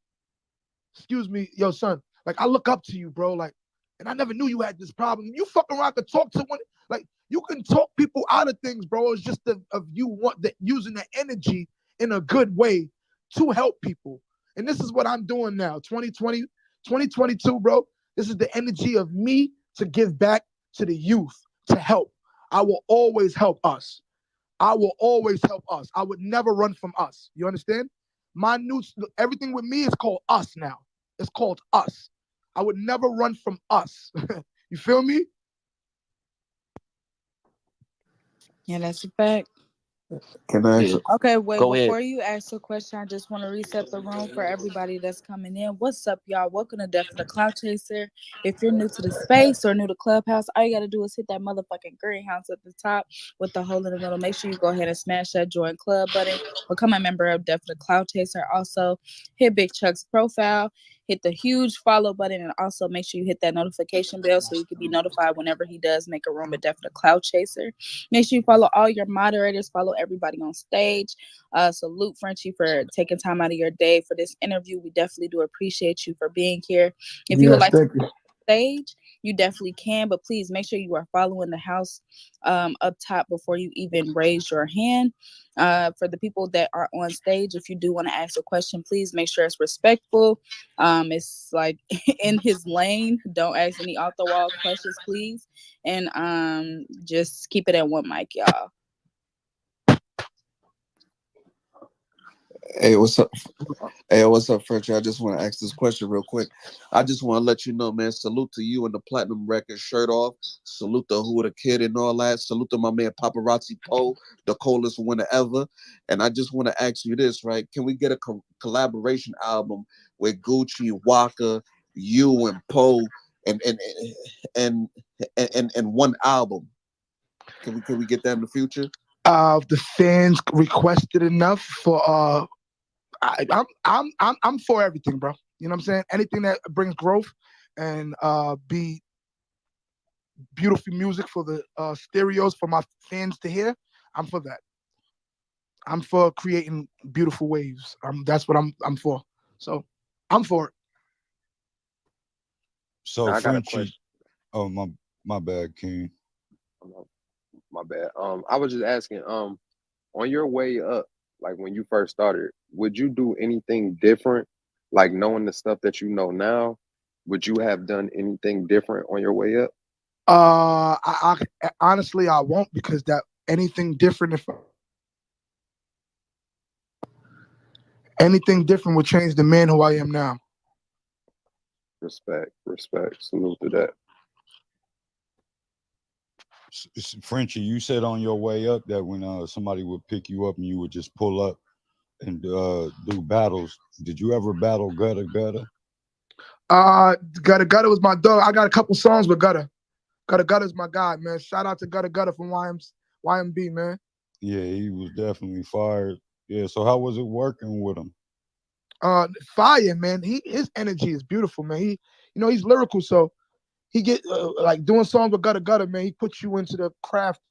excuse me, yo, son, like I look up to you, bro. Like, and I never knew you had this problem. You fucking around to talk to one, like you can talk people out of things, bro. It's just of you using the energy in a good way to help people. And this is what I'm doing now. 2020, 2022, bro. This is the energy of me to give back to the youth, to help. I will always help us. I will always help us. I would never run from us. You understand? Everything with me is called us now. It's called us. I would never run from us. You feel me? Yeah, that's a fact. Can I ask? Okay, wait, Go before ahead. you ask the question, I just want to reset the room for everybody that's coming in. What's up, y'all? Welcome to Death of the Cloud Chaser. If you're new to the space or new to Clubhouse, all you got to do is hit that motherfucking greenhouse at the top with the hole in the middle. Make sure you go ahead and smash that join club button. Become a member of Death of the Cloud Chaser. Also, hit Big Chuck's profile. Hit the huge follow button and also make sure you hit that notification bell so you can be notified whenever he does make a room at Death of the Cloud Chaser. Make sure you follow all your moderators, follow everybody on stage. Salute Frenchie for taking time out of your day for this interview. We definitely do appreciate you for being here. If you would like to, stage, you definitely can. But please make sure you are following the house up top before you even raise your hand. For the people that are on stage, if you do want to ask a question, please make sure it's respectful. It's like in his lane. Don't ask any off the wall questions, please, and just keep it at one mic, y'all. Hey, what's up? Hey, what's up, Frenchie? I just want to ask this question real quick. I just want to let you know, man, salute to you and the Platinum Record shirt off. Salute to Who the Kid and all that. Salute to my man Paparazzi Poe, the coldest winner ever. And I just want to ask you this, right? Can we get a collaboration album with Gucci, Waka, you, and Poe, and and and one album? Can we get that in the future? The fans requested enough for I'm for everything, bro. You know what I'm saying? Anything that brings growth and be beautiful music for the stereos for my fans to hear. I'm for that. I'm for creating beautiful waves. That's what I'm for. So I'm for it. So Now, I got a Frenchie, question. oh my bad, King. Oh, my bad. I was just asking, on your way up, like when you first started, would you do anything different? Like knowing the stuff that you know now, would you have done anything different on your way up? I honestly I won't because that anything different if anything different would change the man who I am now. Respect, respect. Salute to that. Frenchie, you said on your way up that when somebody would pick you up and you would just pull up and do battles. Did you ever battle Gutter Gutter? Gutter was my dog. I got a couple songs with Gutter. Gutter's my guy, man. Shout out to Gutter from YMB, man. Yeah, he was definitely fired. Yeah, so how was it working with him? Fire, man. His energy is beautiful, man. He's lyrical, so he get like doing songs with Gutter, man. He puts you into the craft.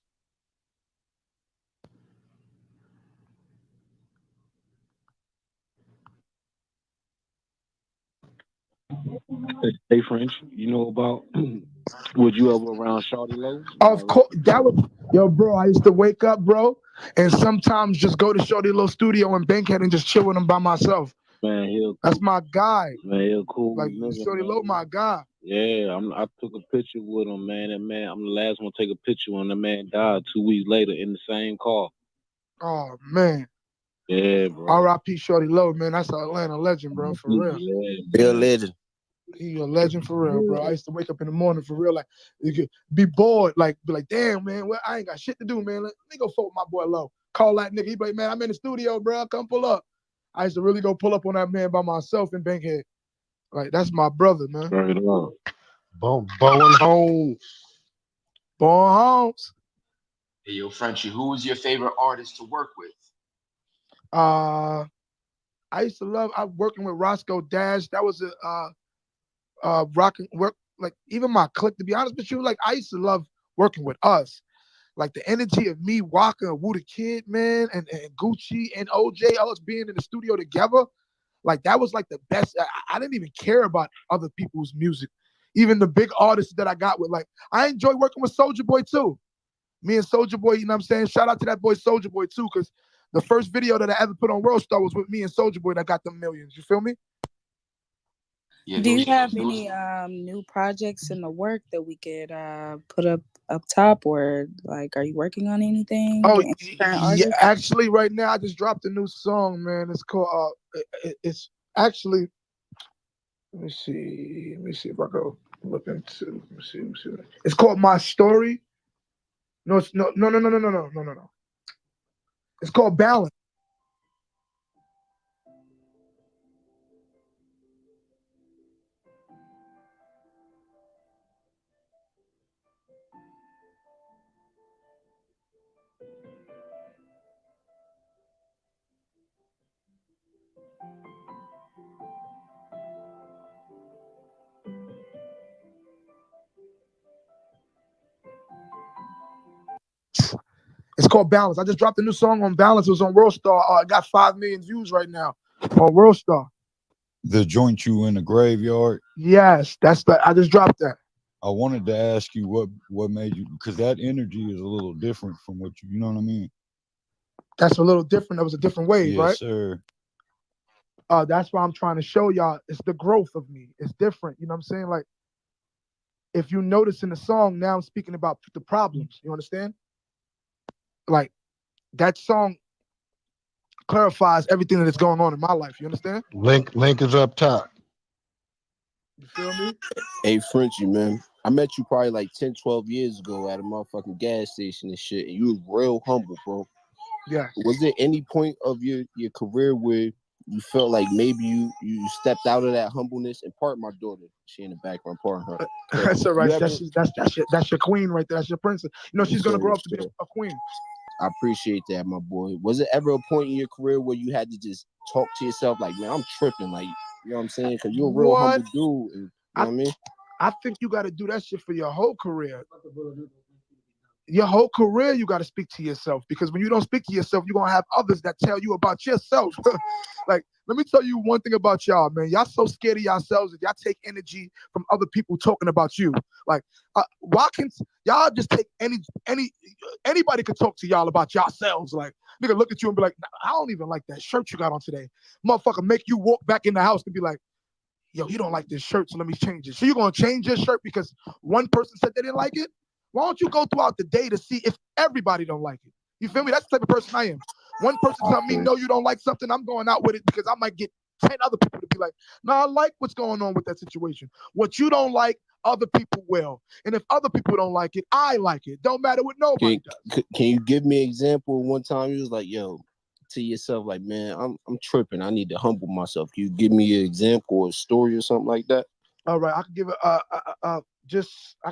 Hey French, you know about would you ever around Shawty Low? You Of already course, that was yo, bro. I used to wake up, bro, and sometimes just go to Shorty Little Studio in Bankhead and just chill with him by myself. man, he'll That's my guy. he'll cool Like nigga, Shorty Low, man. my guy. Yeah, I took a picture with him, man. That man, I'm the last one to take a picture when the man died 2 weeks later in the same car. Oh man. Yeah, bro. R.I.P. Shorty Low, man. That's an Atlanta legend, bro. For real. Yeah, Real man. legend. He a legend for real, bro. I used to wake up in the morning for real, like you could be bored, like be like, damn, man, well, I ain't got shit to do, man. Let me go fuck with my boy Low. Call that nigga. He be like, man, I'm in the studio, bro. Come pull up. I used to really go pull up on that man by myself in Bankhead. Like that's my brother, man. Straight up. Bowen Holmes. Born Holmes. Hey, yo, Frenchie, who was your favorite artist to work with? I used to love. I working with Roscoe Dash. That was a rocking work. Like even my clique. To be honest with you, like I used to love working with us. Like the energy of me, Waka, and Woo the Kid, man, and Gucci and OJ, us being in the studio together. Like that was like the best. I didn't even care about other people's music. Even the big artists that I got with, like I enjoy working with Soulja Boy too. Me and Soulja Boy, you know what I'm saying? Shout out to that boy Soulja Boy too, because the first video that I ever put on World Star was with me and Soulja Boy that got them millions. You feel me? Yeah, Do you have those any new projects in the work that we could put up top, or like are you working on anything? Oh Any current yeah, artists? actually, right now I just dropped a new song, man. It's called. It's actually. Let me see if I go look into. Let me see. It's called My Story. No, it's no. It's called Balance. It's called Balance. I just dropped a new song on Balance. It was on World Star. I got 5 million views right now on World Star. The joint you in the graveyard. Yes, that's the. I just dropped that. I wanted to ask you what made you, because that energy is a little different from what you know what I mean. That's a little different. That was a different wave, Yes, right? sir. That's why I'm trying to show y'all. It's the growth of me. It's different. You know what I'm saying? Like, if you notice in the song, now I'm speaking about the problems. You understand? Like, that song clarifies everything that is going on in my life. You understand? Link is up top. You feel me? Hey, Frenchie, man. I met you probably like 10, 12 years ago at a motherfucking gas station and shit, and you was real humble, bro. Yeah. Was there any point of your career where you felt like maybe you stepped out of that humbleness? And part my daughter, she in the background, part her. That's all right. You ever- That's your queen right there. That's your princess. You know, she's gonna grow up to be a queen. I appreciate that, my boy. Was it ever a point in your career where you had to just talk to yourself like, man, I'm tripping, like, you know what I'm saying? Because you're a real humble dude. And, you know what I mean? I think you got to do that shit for your whole career. Your whole career, you got to speak to yourself, because when you don't speak to yourself, you're gonna have others that tell you about yourself. Like, let me tell you one thing about y'all, man. Y'all so scared of yourselves that y'all take energy from other people talking about you. Like, why can't y'all just take anybody could talk to y'all about yourselves? Like, nigga look at you and be like, nah, I don't even like that shirt you got on today. Motherfucker make you walk back in the house and be like, yo, you don't like this shirt, so let me change it. So you're gonna change your shirt because one person said they didn't like it? Why don't you go throughout the day to see if everybody don't like it? You feel me? That's the type of person I am. One person tell me, no, you don't like something, I'm going out with it because I might get 10 other people to be like, no, I like what's going on with that situation. What you don't like, other people will. And if other people don't like it, I like it. Don't matter what nobody does. Can you give me an example? One time you was like, yo, to yourself, like, man, I'm tripping. I need to humble myself. Can you give me an example or a story or something like that? All right, I could give it I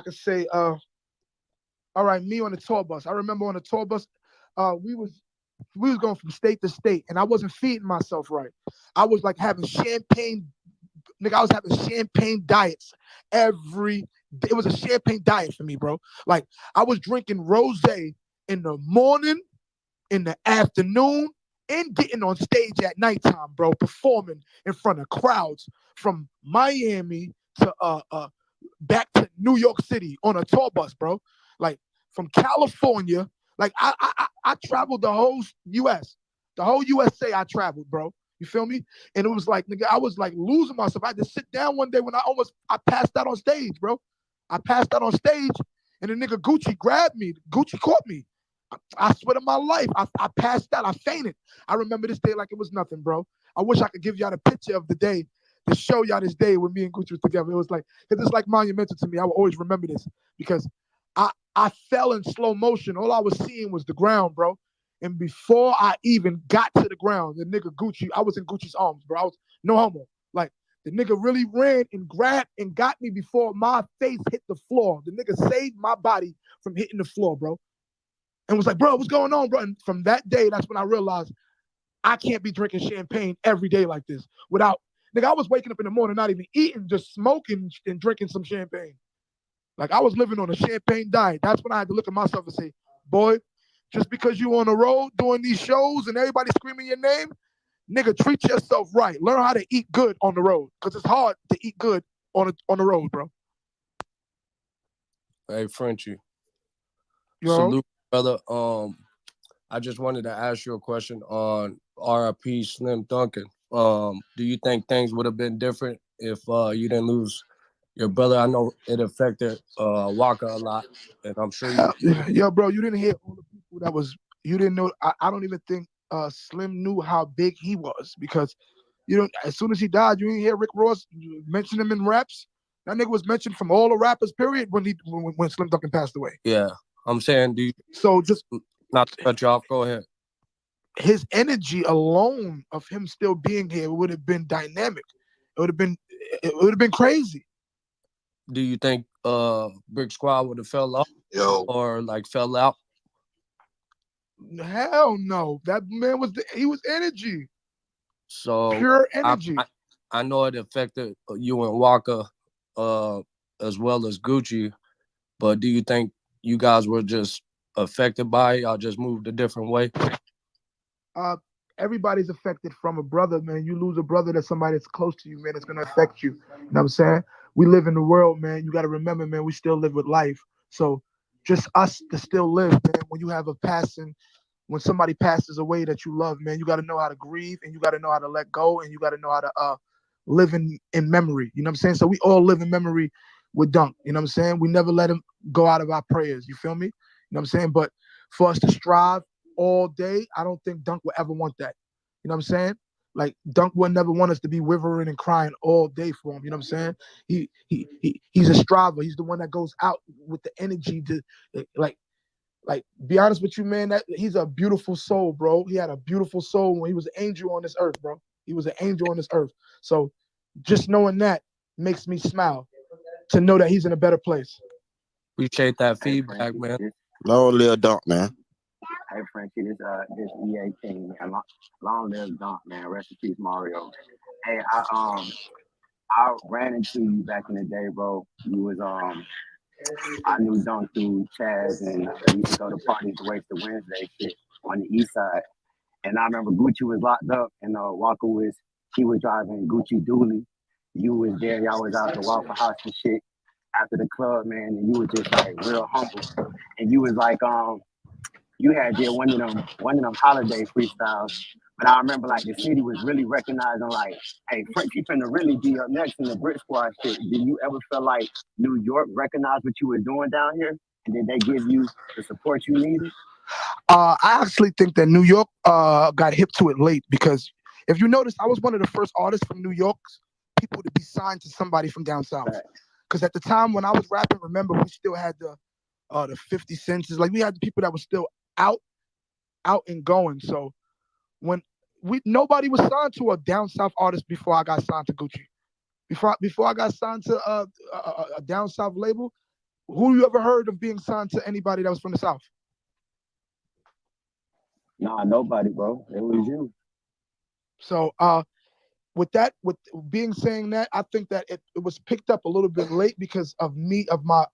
could say all right, me on the tour bus. I remember on the tour bus, we was going from state to state, and I wasn't feeding myself right. I was like having champagne, nigga. I was having champagne diets every day. It was a champagne diet for me, bro. Like, I was drinking rosé in the morning, in the afternoon, and getting on stage at nighttime, bro, performing in front of crowds from Miami to back to New York City on a tour bus, bro. Like, from California, like I traveled the whole US, the whole USA. I traveled, bro. You feel me? And it was like, nigga, I was like losing myself. I had to sit down one day when I passed out on stage, bro. I passed out on stage, and the nigga Gucci grabbed me. Gucci caught me. I swear to my life, I passed out. I fainted. I remember this day like it was nothing, bro. I wish I could give y'all the picture of the day to show y'all this day when me and Gucci was together. It was like, because it's like monumental to me. I will always remember this because I fell in slow motion. All I was seeing was the ground, bro. And before I even got to the ground, the nigga Gucci, I was in Gucci's arms, bro. I was no homo. Like, the nigga really ran and grabbed and got me before my face hit the floor. The nigga saved my body from hitting the floor, bro. And was like, bro, what's going on, bro? And from that day, that's when I realized I can't be drinking champagne every day like this without, nigga, I was waking up in the morning, not even eating, just smoking and drinking some champagne. Like, I was living on a champagne diet. That's when I had to look at myself and say, boy, just because you on the road doing these shows and everybody screaming your name, nigga, treat yourself right. Learn how to eat good on the road, because it's hard to eat good on the road, bro. Hey, Frenchie. Yo. Salute, brother. I just wanted to ask you a question on RIP Slim Dunkin. Do you think things would have been different if you didn't lose your brother? I know it affected Waka a lot, and I'm sure Yo, bro, you didn't hear all the people that was, you didn't know. I don't even think Slim knew how big he was, because you don't, as soon as he died, you didn't hear Rick Ross mention him in raps. That nigga was mentioned from all the rappers, period, when Slim Dunkin passed away. Yeah, I'm saying, do you, so just not to cut you off, go ahead. His energy alone of him still being here would have been dynamic. It would have been crazy. Do you think Brick Squad would have fell off or like fell out? Hell no. That man he was energy. So pure energy. I know it affected you and Waka as well as Gucci, but do you think you guys were just affected by it? Y'all just moved a different way? everybody's affected from a brother, man. You lose a brother, that's somebody that's close to you, man. It's gonna affect you. You know what I'm saying? We live in the world, man. You got to remember, man. We still live with life. So just us to still live, man. When you have a passing, when somebody passes away that you love, man, you got to know how to grieve and you got to know how to let go and you got to know how to live in memory. You know what I'm saying? So we all live in memory with Dunk. You know what I'm saying? We never let him go out of our prayers. You feel me? You know what I'm saying? But for us to strive all day, I don't think Dunk would ever want that. You know what I'm saying? Like Dunk would never want us to be withering and crying all day for him. You know what I'm saying? He's a striver. He's the one that goes out with the energy to like be honest with you, man. That he's a beautiful soul, bro. He had a beautiful soul when he was an angel on this earth, bro. He was an angel on this earth. So just knowing that makes me smile to know that he's in a better place. Appreciate that feedback, man. Long live Dunk, man. Hey Frenchie, this EA King, man. Long live Dunk, man. Rest in peace, Mario. Hey, I ran into you back in the day, bro. You was I knew Dunk through Chaz, and we used to go to parties to waste the Wednesday shit on the east side. And I remember Gucci was locked up, and Waka was driving Gucci Dooley. You was there, y'all was out the Waffle House and shit after the club, man, and you was just like real humble. And you was like, you had did one of them holiday freestyles. But I remember like the city was really recognizing like, hey, Frenchie finna really be up next in the Brit Squad shit. Did you ever feel like New York recognized what you were doing down here? And did they give you the support you needed? I actually think that New York got hip to it late because if you notice, I was one of the first artists from New York, people to be signed to somebody from down south. Because at the time when I was rapping, remember we still had the 50 cents. Like we had the people that were still out and going. So when nobody was signed to a down south artist before I got signed to Gucci. Before I got signed to a down south label, who you ever heard of being signed to anybody that was from the south? Nah, nobody, bro. It was you. So with being saying that, I think that it was picked up a little bit late because of my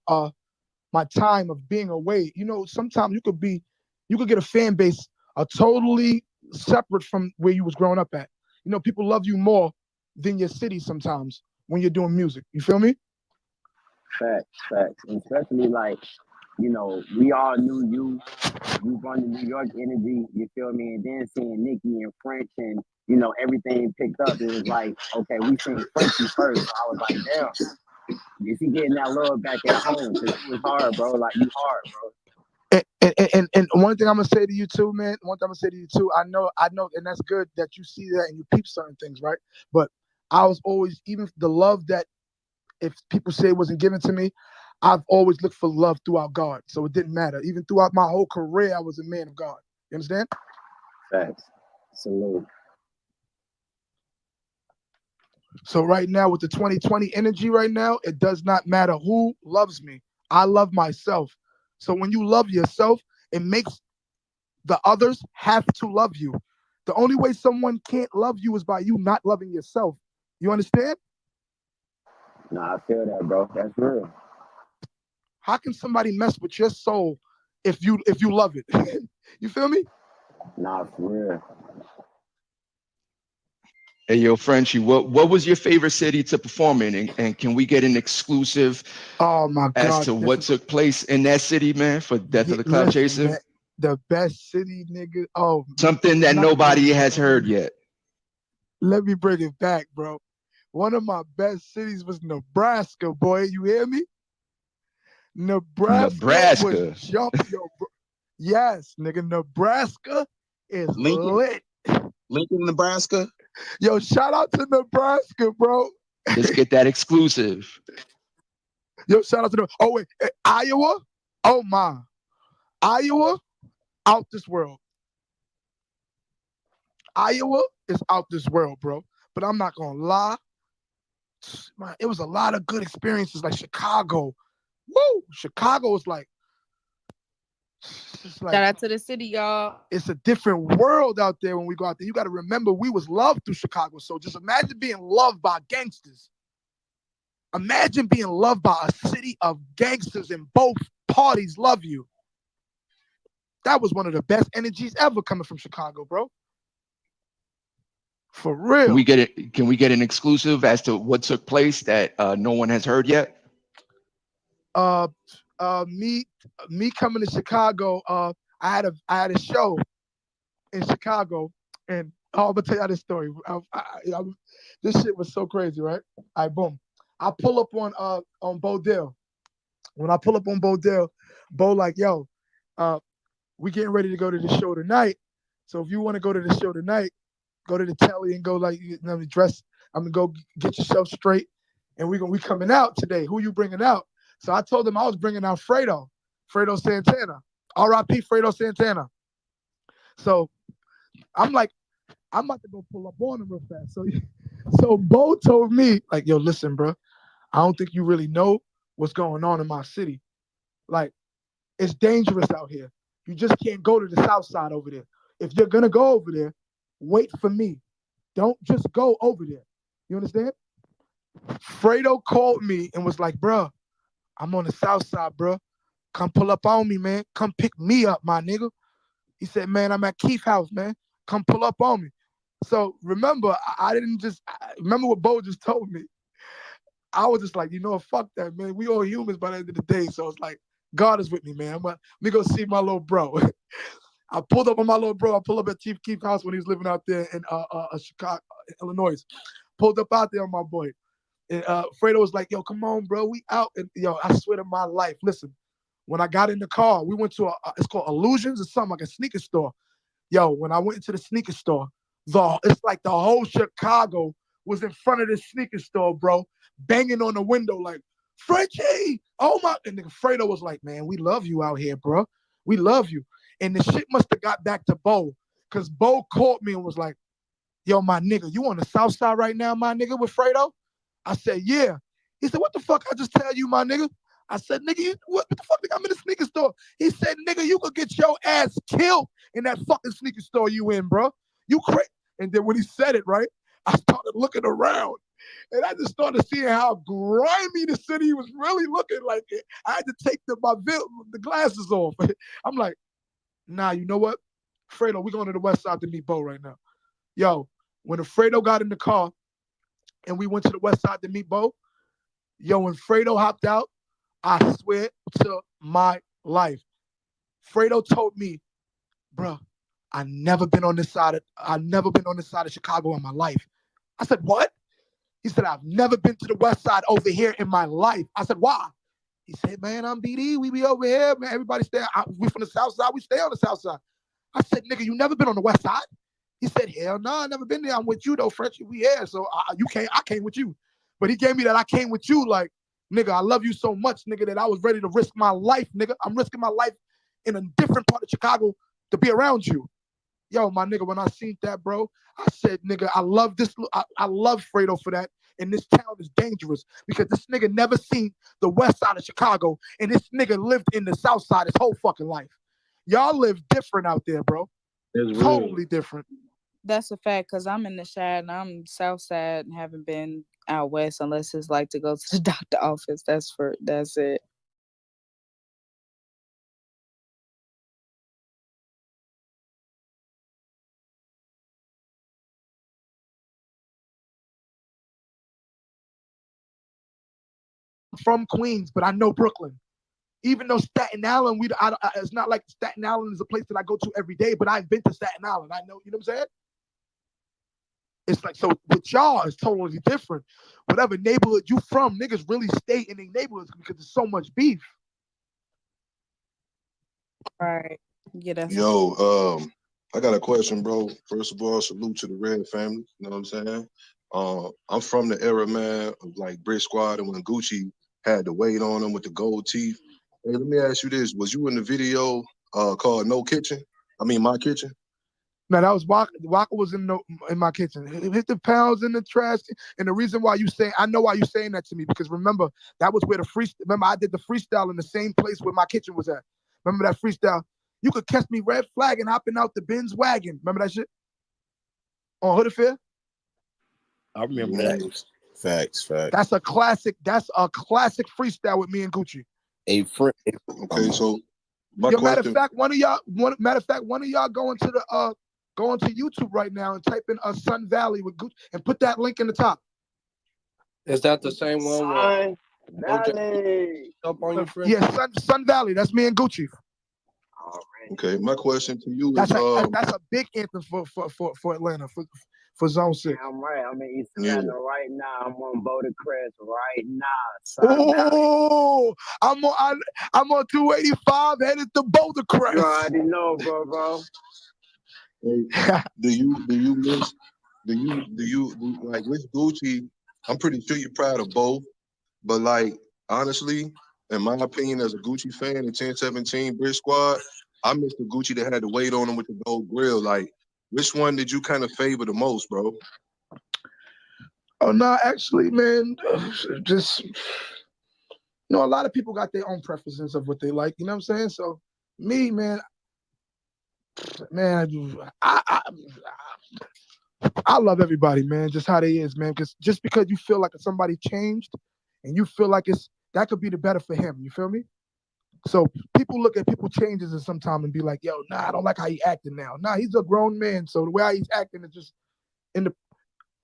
time of being away. You know, sometimes you could get a fan base totally separate from where you was growing up at. You know, people love you more than your city sometimes when you're doing music. You feel me? Facts. And especially like, you know, we all knew you run the New York energy, you feel me? And then seeing Nicki and French and, you know, everything picked up, it was like, okay, we seen Frenchie first. So I was like, damn, is he getting that love back at home? Because it was hard, bro. Like, you hard, bro. And one thing I'm gonna say to you too, man. One thing I'm gonna say to you too. I know, and that's good that you see that and you peep certain things, right? But I was always, even the love that if people say it wasn't given to me, I've always looked for love throughout God. So it didn't matter. Even throughout my whole career, I was a man of God. You understand? Facts. Salute. So right now with the 2020 energy right now, it does not matter who loves me. I love myself. So when you love yourself, it makes the others have to love you. The only way someone can't love you is by you not loving yourself. You understand? Nah, I feel that, bro. That's real. How can somebody mess with your soul if you love it? You feel me? Nah, for real. Hey, yo, Frenchie, what was your favorite city to perform in? And can we get an exclusive Oh my God, as to what took place in that city, man, for Death of the Cloud Chaser? Man, the best city, nigga. Oh, something that nobody has heard yet. Let me bring it back, bro. One of my best cities was Nebraska, boy. You hear me? Nebraska. Was jumping, yo, bro. Yes, nigga. Nebraska is lit. Lincoln, Nebraska. Yo, shout out to Nebraska, bro. Let's get that exclusive. Yo, shout out to them. Oh, wait. Iowa? Oh, my. Iowa? Out this world. Iowa is out this world, bro. But I'm not going to lie. Man, it was a lot of good experiences, like Chicago. Woo! Chicago is like, shout out to the city, y'all. It's a different world out there when we go out there. You got to remember, we was loved through Chicago. So just imagine being loved by gangsters. Imagine being loved by a city of gangsters and both parties love you. That was one of the best energies ever coming from Chicago, bro. For real. Can we get it? Can we get an exclusive as to what took place that no one has heard yet? Me coming to Chicago. I had a show in Chicago, and I'm gonna tell you this story. This shit was so crazy, right? All right, boom. I pull up on Bodell. When I pull up on Bodell, Bo like, yo, we getting ready to go to the show tonight. So if you want to go to the show tonight, go to the telly and go like, dress. I'm gonna go get yourself straight, and we coming out today. Who you bringing out? So I told him I was bringing out Fredo Santana, R.I.P. Fredo Santana. So I'm like, I'm about to go pull up on him real fast. So Bo told me like, yo, listen, bro, I don't think you really know what's going on in my city. Like, it's dangerous out here. You just can't go to the south side over there. If you're gonna go over there, wait for me. Don't just go over there. You understand? Fredo called me and was like, bro, I'm on the south side, bro. Come pull up on me, man. Come pick me up, my nigga. He said, man, I'm at Keith's house, man. Come pull up on me. So remember, I didn't just remember what Bo just told me. I was just like, fuck that, man. We all humans by the end of the day. So it's like, God is with me, man. Let me go see my little bro. I pulled up on my little bro. I pulled up at Chief Keith's house when he was living out there in Chicago, Illinois. Pulled up out there on my boy. And Fredo was like, yo, come on, bro. We out. And yo, I swear to my life. Listen, when I got in the car, we went to it's called Illusions or something, like a sneaker store. Yo, when I went into the sneaker store, it's like the whole Chicago was in front of this sneaker store, bro, banging on the window like, Frenchie, oh my. And nigga Fredo was like, man, we love you out here, bro. We love you. And the shit must have got back to Bo, because Bo called me and was like, yo, my nigga, you on the south side right now, my nigga, with Fredo? I said, yeah. He said, what the fuck I just tell you, my nigga? I said, nigga, what the fuck, nigga? I'm in the sneaker store. He said, nigga, you could get your ass killed in that fucking sneaker store you in, bro. You crazy. And then when he said it, right, I started looking around. And I just started seeing how grimy the city was really looking like. I had to take the glasses off. I'm like, nah, you know what? Fredo, we're going to the west side to meet Bo right now. Yo, when Fredo got in the car and we went to the west side to meet Bo, yo, when Fredo hopped out, I swear to my life, Fredo told me, bro, I've never been on this side of Chicago in my life. I said, what? He said, I've never been to the west side over here in my life. I said, why? He said, man, I'm BD. We be over here, man. Everybody stay. We from the south side. We stay on the south side. I said, nigga, you never been on the west side? He said, hell no, I never been there. I'm with you though, Frenchie. We here, so I came with you. But he gave me that I came with you, like, nigga, I love you so much, nigga, that I was ready to risk my life, nigga. I'm risking my life in a different part of Chicago to be around you. Yo, my nigga, when I seen that, bro, I said, nigga, I love this. I love Fredo for that. And this town is dangerous because this nigga never seen the west side of Chicago, and this nigga lived in the south side his whole fucking life. Y'all live different out there, bro. Totally different. That's a fact, because I'm in the Shad and I'm south side and haven't been out west unless it's like to go to the doctor office. That's it. From Queens, but I know Brooklyn. Even though Staten Island, it's not like Staten Island is a place that I go to every day, but I've been to Staten Island. I know, you know what I'm saying? It's like, so with y'all, it's totally different. Whatever neighborhood you from, niggas really stay in their neighborhoods because there's so much beef. Right. Yeah, that's Yo, I got a question, bro. First of all, salute to the Red family. You know what I'm saying? I'm from the era, man, of like Brick Squad and when Gucci had the weight on him with the gold teeth. Hey, let me ask you this. Was you in the video called No Kitchen? I mean, My Kitchen? No, that was Waka. Waka was in my kitchen. Hit the pounds in the trash. And the reason why I know why you saying that to me, because remember, that was where remember I did the freestyle in the same place where my kitchen was at. Remember that freestyle? You could catch me red flag and hopping out the Benz wagon. Remember that shit? On Hood Affair? I remember that. Facts. That's a classic freestyle with me and Gucci. Okay, so matter of fact, one of y'all going to Go onto YouTube right now and type in Sun Valley with Gucci and put that link in the top. Is that the same one where OJ Valley. up on your friend? Yeah, Sun Valley. That's me and Gucci. Okay, my question to you is That's a big anthem for Atlanta for Zone 6. Yeah, I'm right. I'm in East Atlanta right now. I'm on Boulder Crest right now. Oh, I'm on 285 headed to Boulder Crest. You already know, bro. Do you like with Gucci? I'm pretty sure you're proud of both, but like honestly, in my opinion, as a Gucci fan in 1017 Brick Squad, I miss the Gucci that had the weight on him with the gold grill. Like, which one did you kind of favor the most, bro? Oh no, actually, man, just a lot of people got their own preferences of what they like. You know what I'm saying? So me, man, I love everybody, man, just how they is, man. Because just because you feel like somebody changed and you feel like that could be the better for him. You feel me? So people look at people changes and sometimes and be like, yo, nah, I don't like how he acting now. Nah, he's a grown man. So the way he's acting is just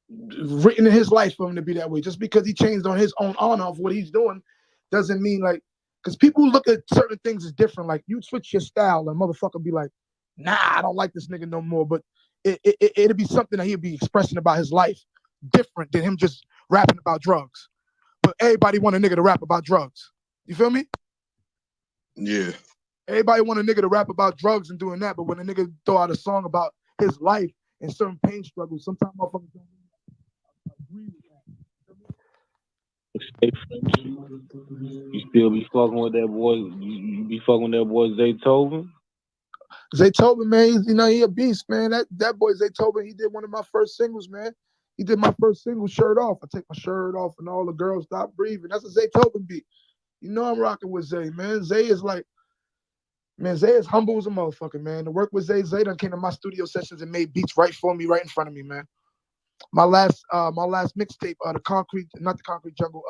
written in his life for him to be that way. Just because he changed on his own honor of what he's doing doesn't mean like, because people look at certain things as different. Like you switch your style and motherfucker be like, nah, I don't like this nigga no more. But it'd be something that he'd be expressing about his life different than him just rapping about drugs. But everybody want a nigga to rap about drugs. You feel me? Yeah. Everybody want a nigga to rap about drugs and doing that. But when a nigga throw out a song about his life and certain pain struggles, sometimes motherfuckers don't agree with that. Hey, Frenchie, you still be fucking with that boy? You be fucking with that boy Zaytoven? Zaytoven, man, he a beast, man. That boy Zaytoven, he did one of my first singles, man. He did my first single, Shirt Off. I take my shirt off and all the girls stop breathing. That's a Zaytoven beat. You know I'm rocking with Zay, man. Zay is humble as a motherfucker, man. To work with Zay done came to my studio sessions and made beats right for me, right in front of me, man. My last mixtape, not the Concrete Jungle,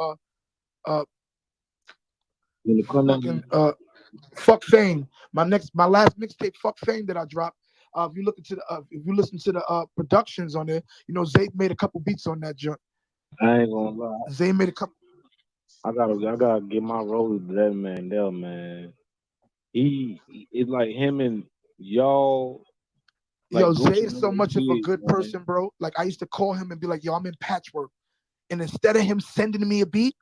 Fuck Fame. My last mixtape, Fuck Fame, that I dropped. If you listen to the productions on there, Zay made a couple beats on that joint. I ain't gonna lie. Zay made a couple. I gotta get my rose to that man there, man. It's like him and y'all. Like Yo, Zay Gucci is so much of a good person, bro. Like I used to call him and be like, yo, I'm in Patchwork. And instead of him sending me a beat,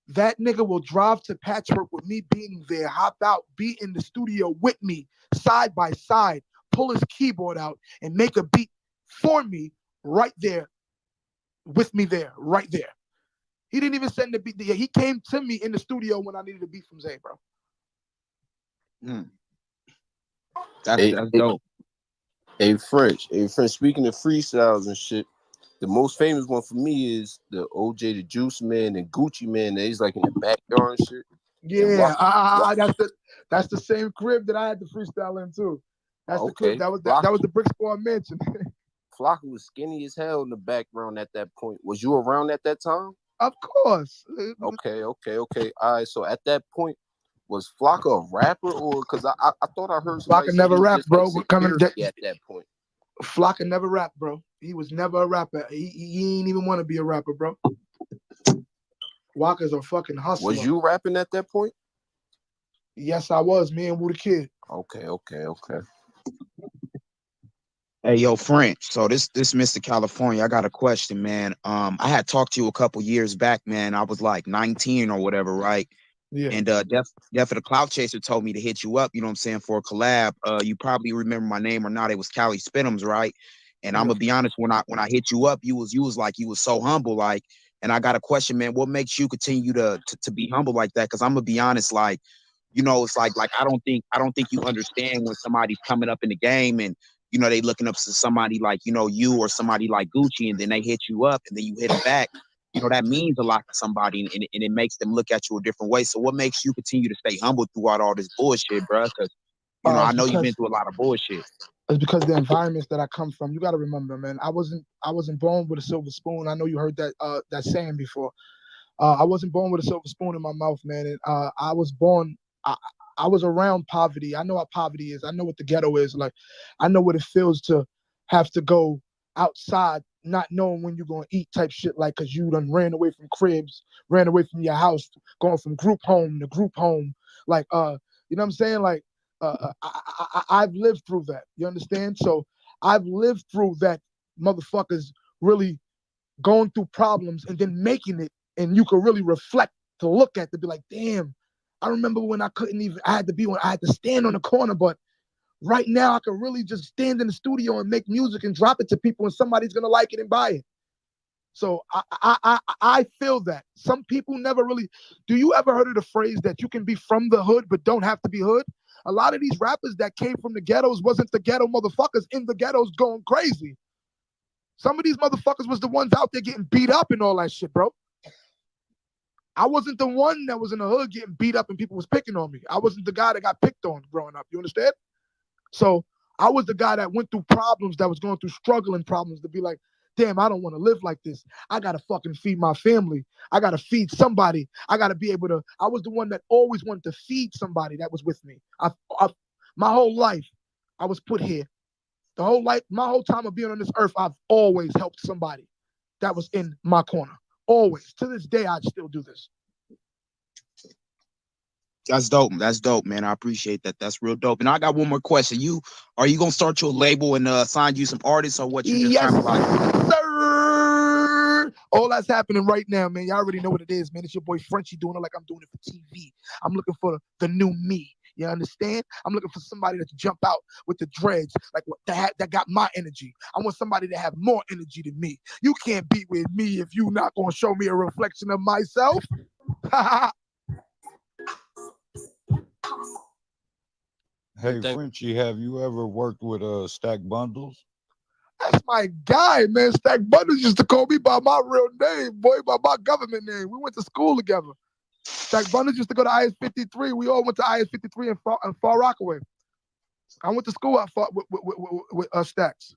that nigga will drive to Patchwork with me being there, hop out, be in the studio with me, side by side, pull his keyboard out and make a beat for me right there, with me there, right there. He didn't even send the beat. He came to me in the studio when I needed a beat from Zay, bro. That's dope. Hey, French. Speaking of freestyles and shit, the most famous one for me is the OJ the Juice Man and Gucci Man. He's like in the backyard and shit. Yeah, that's the same crib that I had to freestyle in too. That's the crib. That was the Brick Squad mansion. Flocka was skinny as hell in the background at that point. Was you around at that time? Of course. Okay. All right. So at that point, was Flocka a rapper, or because I thought I heard somebody Flocka never rapped, bro. At that point. Flocka never rapped, bro. He was never a rapper. He ain't even want to be a rapper, bro. Waka's a fucking hustler. Was you rapping at that point? Yes, I was. Me and Woo the Kid. Okay. Hey, yo, French. So this Mr. California, I got a question, man. I had talked to you a couple years back, man. I was like 19 or whatever, right? Yeah. And Def of the Cloud Chaser told me to hit you up, you know what I'm saying, for a collab. You probably remember my name or not. It was Cali Spitums, right? And I'm gonna be honest, when I hit you up, you was so humble, like. And I got a question, man. What makes you continue to be humble like that? Because I'm gonna be honest, like, it's like I don't think you understand when somebody's coming up in the game and they looking up to somebody like you or somebody like Gucci, and then they hit you up and then you hit them back. That means a lot to somebody, and it makes them look at you a different way. So what makes you continue to stay humble throughout all this bullshit, bro? Because I know you've been through a lot of bullshit. It's because the environments that I come from. You got to remember, man. I wasn't born with a silver spoon. I know you heard that saying before. I wasn't born with a silver spoon in my mouth, man. And I was born. I I was around poverty. I know what poverty is. I know what the ghetto is. Like, I know what it feels to have to go outside, not knowing when you're gonna eat type shit. Like, cause you done ran away from cribs, ran away from your house, going from group home to group home. Like, you know what I'm saying? Like, I've lived through that. You understand? So I've lived through that. Motherfuckers really going through problems and then making it, and you can really reflect to look at to be like, damn. I remember when I had to stand on the corner, but right now I can really just stand in the studio and make music and drop it to people, and somebody's gonna like it and buy it. So I feel that some people never really. Do you ever heard of the phrase that you can be from the hood but don't have to be hood? A lot of these rappers that came from the ghettos wasn't the ghetto motherfuckers in the ghettos going crazy. Some of these motherfuckers was the ones out there getting beat up and all that shit, bro. I wasn't the one that was in the hood getting beat up and people was picking on me. I wasn't the guy that got picked on growing up. You understand? So I was the guy that went through problems, that was going through struggling problems, to be like, damn, I don't want to live like this. I got to fucking feed my family. I got to feed somebody. I got to be able to. I was the one that always wanted to feed somebody that was with me. My whole life, I was put here. My whole time of being on this earth, I've always helped somebody that was in my corner. Always. To this day, I still do this. That's dope. That's dope, man. I appreciate that. That's real dope. And I got one more question. Are you gonna start your label and sign you some artists, or what? You just Yes, kind of like, sir. All that's happening right now, man. Y'all already know what it is, man. It's your boy Frenchie doing it like I'm doing it for TV. I'm looking for the new me. You understand? I'm looking for somebody to jump out with the dreads, like that got my energy. I want somebody to have more energy than me. You can't be with me if you not gonna show me a reflection of myself. Hey, Frenchie, have you ever worked with Stack Bundles? That's my guy, man. Stack Bundles used to call me by my real name, boy, by my government name. We went to school together. Stack Bundles used to go to IS-53. We all went to IS-53 in Far Rockaway. I went to school with Stacks.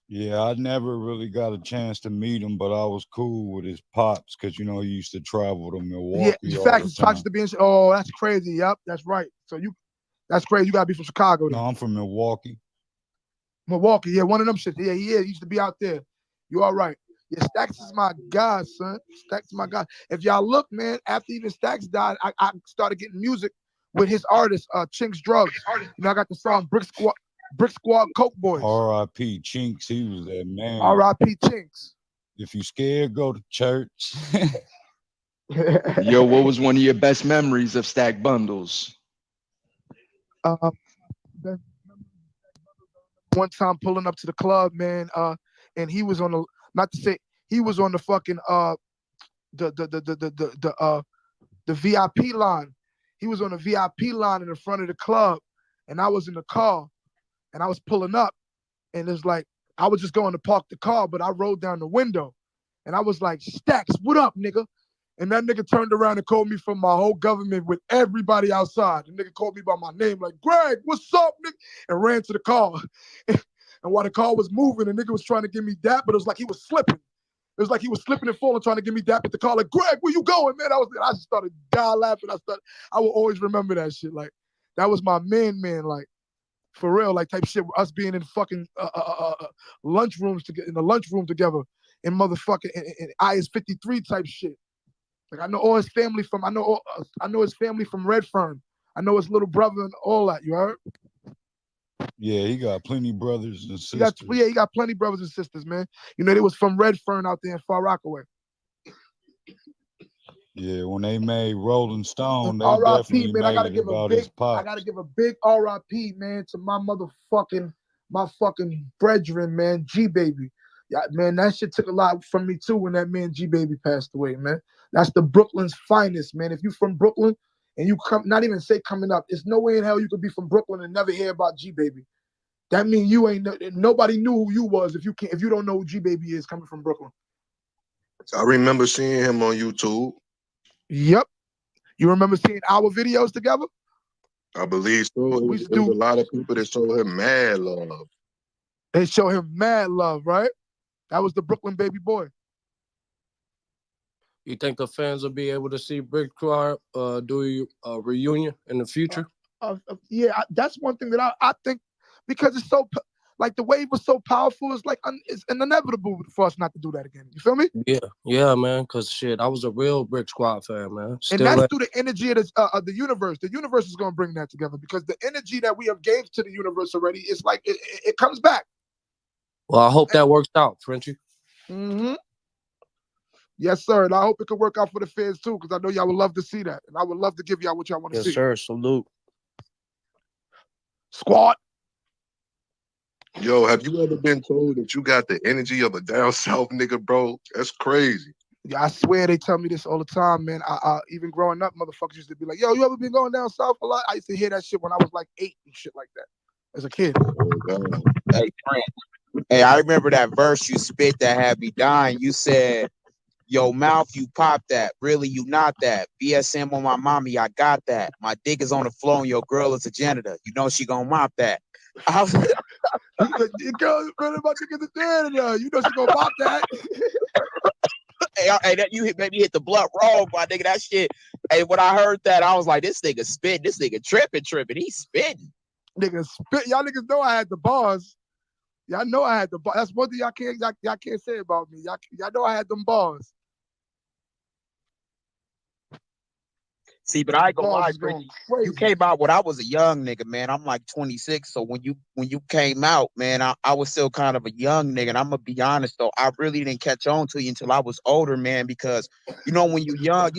Yeah, I never really got a chance to meet him, but I was cool with his pops because, you know, he used to travel to Milwaukee. Yeah, in fact, his pops used to be in. Oh, that's crazy. Yep, that's right. So that's crazy. You gotta be from Chicago. Then. No, I'm from Milwaukee. Milwaukee, yeah, one of them shit. Yeah, he is. He used to be out there. You all right? Yeah, Stacks is my guy, son. Stacks is my guy. If y'all look, man, after even Stacks died, I started getting music with his artist, Chinks Drugs. You know, I got the song Brick Squad Coke Boys. R.I.P. Chinks, he was that man. R.I.P. Chinks. If you scared, go to church. Yo, what was one of your best memories of Stack Bundles? One time pulling up to the club, man, and he was on he was on the fucking the VIP line. He was on the VIP line in the front of the club, and I was in the car, and I was pulling up, and it's like I was just going to park the car, but I rolled down the window, and I was like, Stacks, what up, nigga? And that nigga turned around and called me from my whole government with everybody outside. The nigga called me by my name, like, Greg, what's up, nigga? And ran to the car. And while the car was moving, the nigga was trying to give me dap, but it was like he was slipping. It was like he was slipping and falling, trying to give me dap at the car. Like, Greg, where you going, man? I just started dying laughing. I will always remember that shit. Like, that was my man, like, for real, like, type shit. Us being in fucking lunchrooms together, in the lunchroom together, in motherfucking in IS-53 type shit. Like, I know all his family from. I know his family from Redfern. I know his little brother and all that. You heard? Yeah, he got plenty brothers and sisters. He got plenty brothers and sisters, man. You know, they was from Redfern out there in Far Rockaway. Yeah, when they made Rolling Stone, they R.I.P. definitely man, made it about his pops. I gotta give a big R.I.P. man to my fucking brethren, man, G Baby. Yeah, man, that shit took a lot from me too when that man G Baby passed away, man. That's the Brooklyn's finest, man. If you from Brooklyn and you come, not even say coming up, there's no way in hell you could be from Brooklyn and never hear about G Baby. That means you ain't. Nobody knew who you was if you don't know who G Baby is coming from Brooklyn. I remember seeing him on YouTube. Yep. You remember seeing our videos together? I believe so. There's a lot of people that show him mad love. They show him mad love, right? That was the Brooklyn baby boy. You think the fans will be able to see Brick Squad do a reunion in the future? Yeah, that's one thing that I think because it's so like the wave was so powerful. It's like it's inevitable for us not to do that again. You feel me? Yeah, man. Cause shit, I was a real Brick Squad fan, man. And that's through the energy of the universe. The universe is going to bring that together because the energy that we have gave to the universe already is like it comes back. Well, I hope that works out, Frenchie. Mm-hmm. Yes, sir. And I hope it can work out for the fans too, because I know y'all would love to see that, and I would love to give y'all what y'all want to see. Yes, sir. Salute. Squad. Yo, have you ever been told that you got the energy of a down south nigga, bro? That's crazy. Yeah, I swear they tell me this all the time, man. I even growing up, motherfuckers used to be like, "Yo, you ever been going down south a lot?" I used to hear that shit when I was like 8 and shit like that as a kid. Hey, Prince. Hey, I remember that verse you spit that had me dying. You said, "Yo, mouth, you pop that. Really, you not that. BSM on my mommy, I got that. My dick is on the floor and your girl is a janitor. You know she gonna mop that." I was Girl, man, my dick is a janitor. You know she gonna pop that. Hey, that you hit, maybe hit the blunt wrong, my nigga. That shit. Hey, when I heard that, I was like, this nigga spit. This nigga tripping. He's spitting. Nigga spit. Y'all niggas know I had the bars. Y'all know I had the bars. That's one thing y'all can't say about me. Y'all know I had them bars. See, but I ain't gonna lie, Frenchie. You came out when I was a young nigga, man. I'm like 26. So when you came out, man, I was still kind of a young nigga. And I'm gonna be honest though, I really didn't catch on to you until I was older, man, because when you young,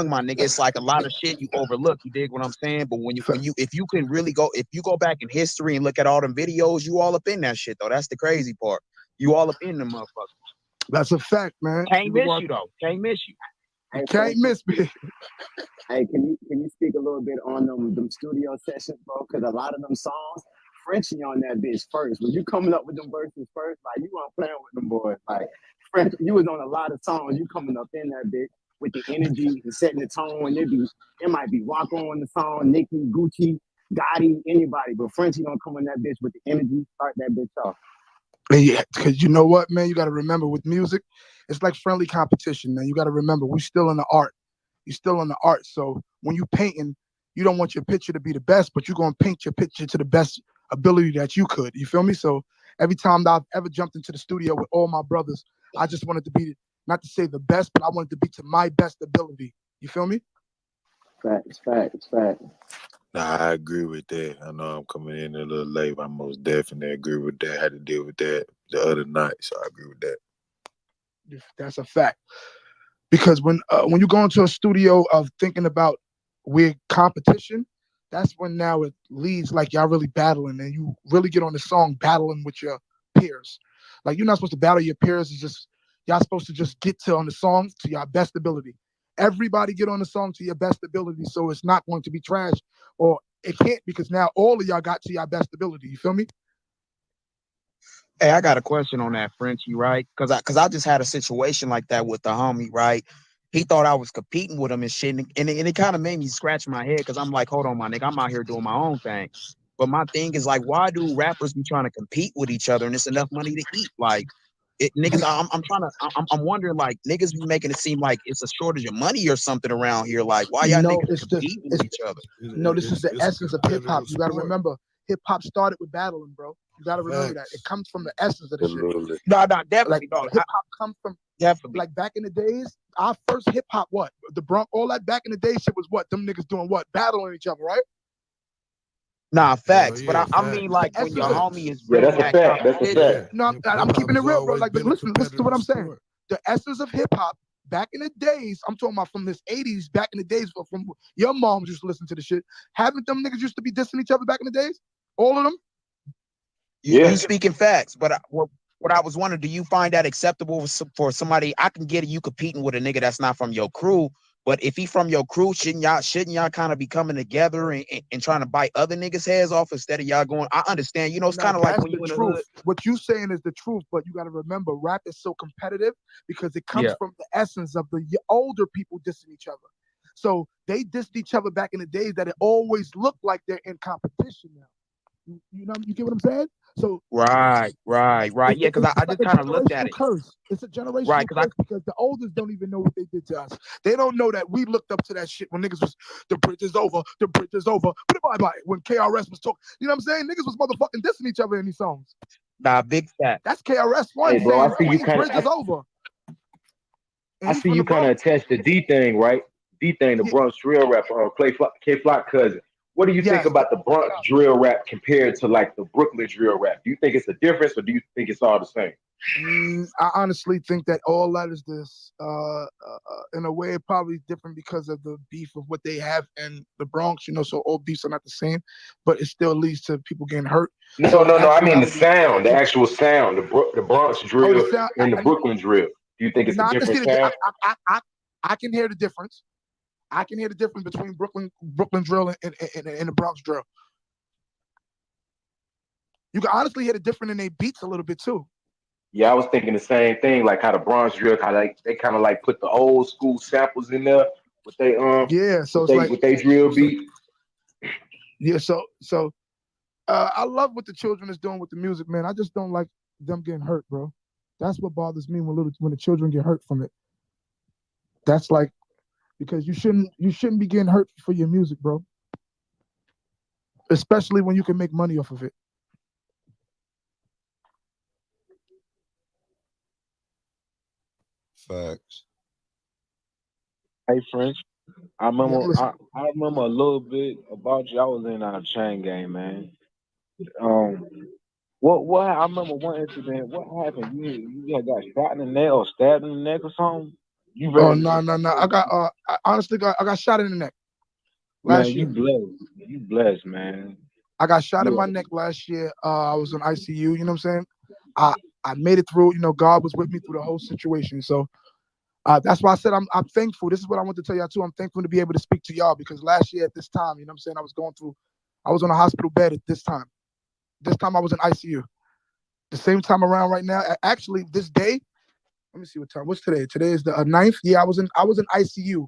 my nigga, it's like a lot of shit you overlook. You dig what I'm saying? But if you go back in history and look at all them videos, you all up in that shit though. That's the crazy part. You all up in them motherfuckers. That's a fact, man. Can't miss you though. Can't miss you. You can't miss me. Hey, can you speak a little bit on them studio sessions, bro? Because a lot of them songs, Frenchie on that bitch first. When you coming up with them verses first, like you weren't playing with them boys. Like French, you was on a lot of songs. You coming up in that bitch with the energy and setting the tone. It might be Waka on the song, Nicki, Gucci, Gotti, anybody, but Frenchie gonna come in that bitch with the energy, start that bitch off. Yeah, because you know what, man, you got to remember with music, it's like friendly competition, man. You got to remember we still in the art. You're still in the art. So when you painting, you don't want your picture to be the best, but you're gonna paint your picture to the best ability that you could. You feel me? So every time that I've ever jumped into the studio with all my brothers, I just wanted to be, not to say the best, but I wanted to be to my best ability. You feel me? Facts. Nah, I agree with that. I know I'm coming in a little late, but I most definitely agree with that. I had to deal with that the other night, so I agree with that. That's a fact. Because when you go into a studio of thinking about weird competition, that's when now it leads like y'all really battling, and you really get on the song battling with your peers. Like you're not supposed to battle your peers. It's just y'all supposed to just get on the song to your best ability. Everybody get on the song to your best ability, so it's not going to be trash, or it can't because now all of y'all got to your best ability. You feel me? Hey, I got a question on that, Frenchie, right? Because I just had a situation like that with the homie, right? He thought I was competing with him and shit, and it kind of made me scratch my head because I'm like, hold on, my nigga, I'm out here doing my own thing. But my thing is like, why do rappers be trying to compete with each other and it's enough money to eat? Like, niggas, I'm wondering, like, niggas be making it seem like it's a shortage of money or something around here. Like, why y'all niggas competing with each other? No, this is the essence of hip hop. You got to remember, hip hop started with battling, bro. You got to remember that. It comes from the essence of the shit. No, definitely. Like, hip hop comes from definitely. Like back in the days, our first hip hop, what? The Bronx, all that back in the day shit was what? Them niggas doing what? Battling each other, right? Nah, facts. But I mean, like, when your homie is really that's a fact. That's a fact. No, I'm keeping it real, bro. Like, but listen to what I'm saying. The essence of hip hop back in the days, I'm talking about from this 80s, back in the days, from your moms used to listen to the shit. Haven't them niggas used to be dissing each other back in the days? All of them? You speaking facts, but what I was wondering, do you find that acceptable for somebody? I can get you competing with a nigga that's not from your crew, but if he from your crew, shouldn't y'all kind of be coming together and trying to bite other niggas' heads off instead of y'all going? I understand, it's kind of like when you in the hood. What you saying is the truth, but you got to remember, rap is so competitive because it comes from the essence of the older people dissing each other. So they dissed each other back in the days that it always looked like they're in competition now. You know, you get what I'm saying? So Right. Yeah, because I it's like just a kind of looked at generational it. curse. It's a Right, generational because curse because the oldest don't even know what they did to us. They don't know that we looked up to that shit when niggas was the bridge is over, the bridge is over. Bye bye. When KRS was talking, you know what I'm saying? Niggas was motherfucking dissing each other in these songs. big fat. That's KRS One Hey, bro, I saying see you Queens kind Bridge is of. over. And I he's see from the you kind of Bronx. attached to D thing, right? D thing, the Yeah, Bronx drill rapper, K Flock cousin. What do you think yes. about the Bronx drill rap compared to like the Brooklyn drill rap? Do you think it's a difference, or do you think it's all the same? I honestly think that all that is this. In a way, probably different because of the beef of what they have in the Bronx. You know, so all beefs are not the same, but it still leads to people getting hurt. No, So in no, no. I mean the actuality, sound, the actual sound, the Bronx oh, the drill sound. and the Brooklyn drill. Do you think it's a No, I can different see the. sound? I can hear the difference. I can hear the difference between Brooklyn drill and the Bronx drill. You can honestly hear the difference in their beats a little bit too. Yeah, I was thinking the same thing, like how the Bronx drill, how like they kind of like put the old school samples in there with they Yeah, so it's like with they drill so beat. yeah, so I love what the children is doing with the music, man. I just don't like them getting hurt, bro. That's what bothers me when the children get hurt from it. That's like because you shouldn't be getting hurt for your music, bro. Especially when you can make money off of it. Facts. Hey, French. I Yeah, remember. listen. I remember a little bit about you. I was in our chain game, man. Um, what? I remember one incident. What happened? You had got shot in the neck or stabbed in the neck or something. You Oh ready? no, no, no. I honestly I got shot in the neck Man, last you year. blessed. You blessed, man. I got shot in You my neck last year. I was in ICU. You know what I'm saying? I I made it through. You know, God was with me through the whole situation. So that's why I said I'm thankful. This is what I want to tell y'all too. I'm thankful to be able to speak to y'all because last year at this time, you know what I'm saying, I was going through. I was on a hospital bed at this time. This time I was in ICU. The same time around right now. Actually, this day. Let me see what time. What's today? Today is the 9th. Yeah, I was in ICU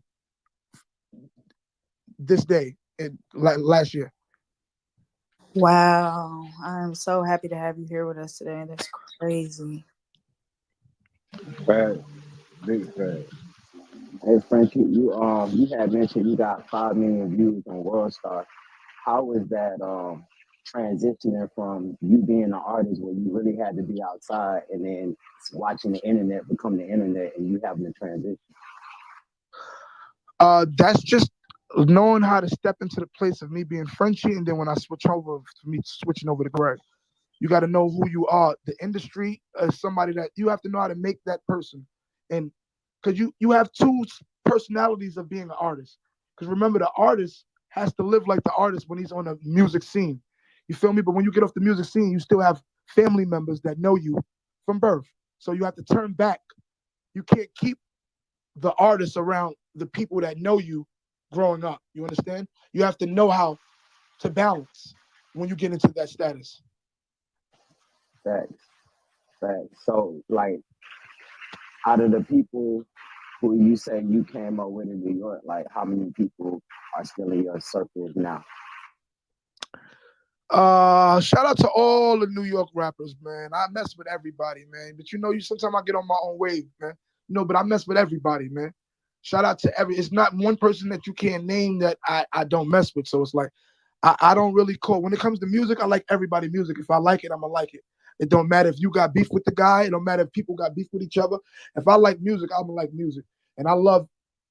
this day and last year. Wow. I'm so happy to have you here with us today. That's crazy. fat, big fat. Hey Frenchie, you had mentioned you got 5 million views on World Star. How was that transitioning from you being an artist where you really had to be outside and then watching the internet become the internet and you having to transition? That's just knowing how to step into the place of me being Frenchie, and then when I switch over to me switching over to Greg, you got to know who you are. The industry is somebody that you have to know how to make that person, and because you have two personalities of being an artist. Because remember, the artist has to live like the artist when he's on a music scene. You feel me? But when you get off the music scene, you still have family members that know you from birth. So you have to turn back. You can't keep the artists around the people that know you growing up. You understand? You have to know how to balance when you get into that status. Facts, facts. So like out of the people who you say you came up with in New York, like how many people are still in your circle now? Shout out to all the New York rappers, man. I mess with everybody, man. But you sometimes I get on my own wave, man. But I mess with everybody, man. Shout out to every. It's not one person that you can't name that I don't mess with. So it's like I don't really call. When it comes to music, I like everybody music. If I like it, I'm gonna like it. It don't matter if you got beef with the guy. It don't matter if people got beef with each other. If I like music, I'm gonna like music. And I love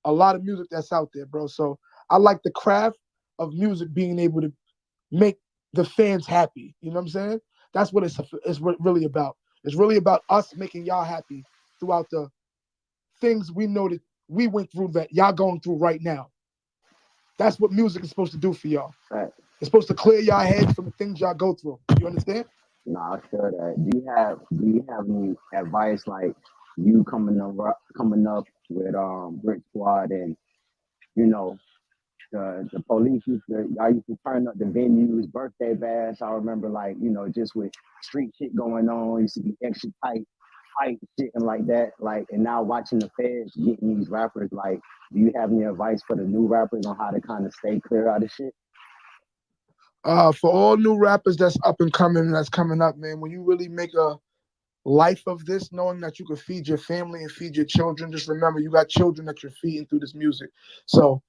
a lot of music that's out there, bro. So I like the craft of music being able to make the fans happy. You know what I'm saying? That's what it's really about. It's really about us making y'all happy throughout the things we know that we went through that y'all going through right now. That's what music is supposed to do for y'all. Right. It's supposed to clear y'all heads from the things y'all go through. You understand? No, I feel that. Do you have any advice like you coming up with Brick Squad and you know the police y'all used to turn up the venues, birthday bash. I remember like, just with street shit going on, used to be extra tight, fight shit and like that. Like and now watching the feds getting these rappers, like, do you have any advice for the new rappers on how to kind of stay clear out of shit? For all new rappers that's up and coming, that's coming up, man, when you really make a life of this, knowing that you can feed your family and feed your children, just remember you got children that you're feeding through this music. So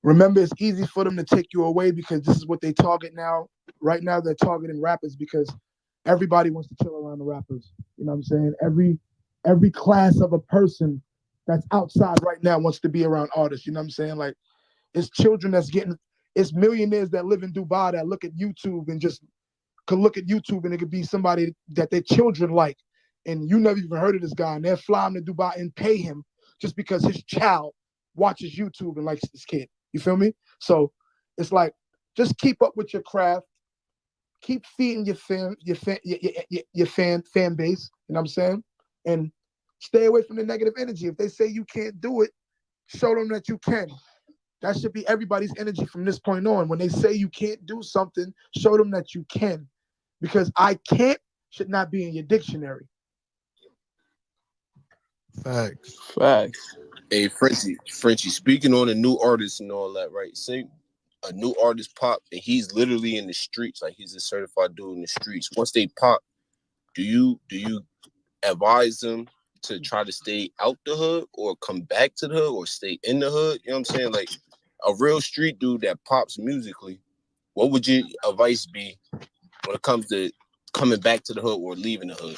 remember, it's easy for them to take you away because this is what they target now. Right now, they're targeting rappers because everybody wants to chill around the rappers. You know what I'm saying? Every class of a person that's outside right now wants to be around artists. You know what I'm saying? Like it's children that's getting, it's millionaires that live in Dubai that look at YouTube and just could look at YouTube and it could be somebody that their children like, and you never even heard of this guy, and they're flying to Dubai and pay him just because his child watches YouTube and likes this kid. You feel me? So it's like just keep up with your craft, keep feeding your fan base. You know what I'm saying? And stay away from the negative energy. If they say you can't do it, show them that you can. That should be everybody's energy from this point on. When they say you can't do something, show them that you can. Because I can't should not be in your dictionary. Facts. Facts. Hey, Frenchie, speaking on a new artist and all that, right? Say a new artist pop and he's literally in the streets, like he's a certified dude in the streets. Once they pop, do you advise them to try to stay out the hood or come back to the hood or stay in the hood? You know what I'm saying? Like a real street dude that pops musically, what would your advice be when it comes to coming back to the hood or leaving the hood?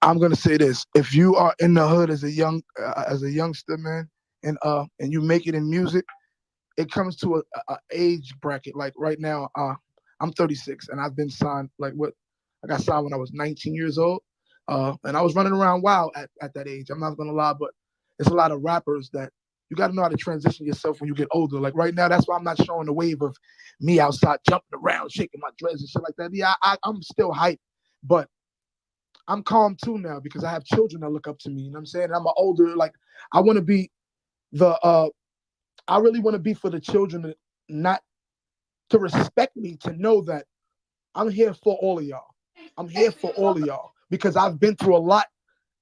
I'm gonna say this: if you are in the hood as a youngster, man, and you make it in music, it comes to a age bracket. Like right now, I'm 36 and I've been signed. I got signed when I was 19 years old, and I was running around wild at that age. I'm not gonna lie, but it's a lot of rappers that you got to know how to transition yourself when you get older. Like right now, that's why I'm not showing the wave of me outside jumping around, shaking my dreads and shit like that. Yeah, I'm still hyped, but I'm calm too now because I have children that look up to me. You know what I'm saying? I'm an older, like I want to be I really want to be for the children to not to respect me, to know that I'm here for all of y'all. I'm here for all of y'all because I've been through a lot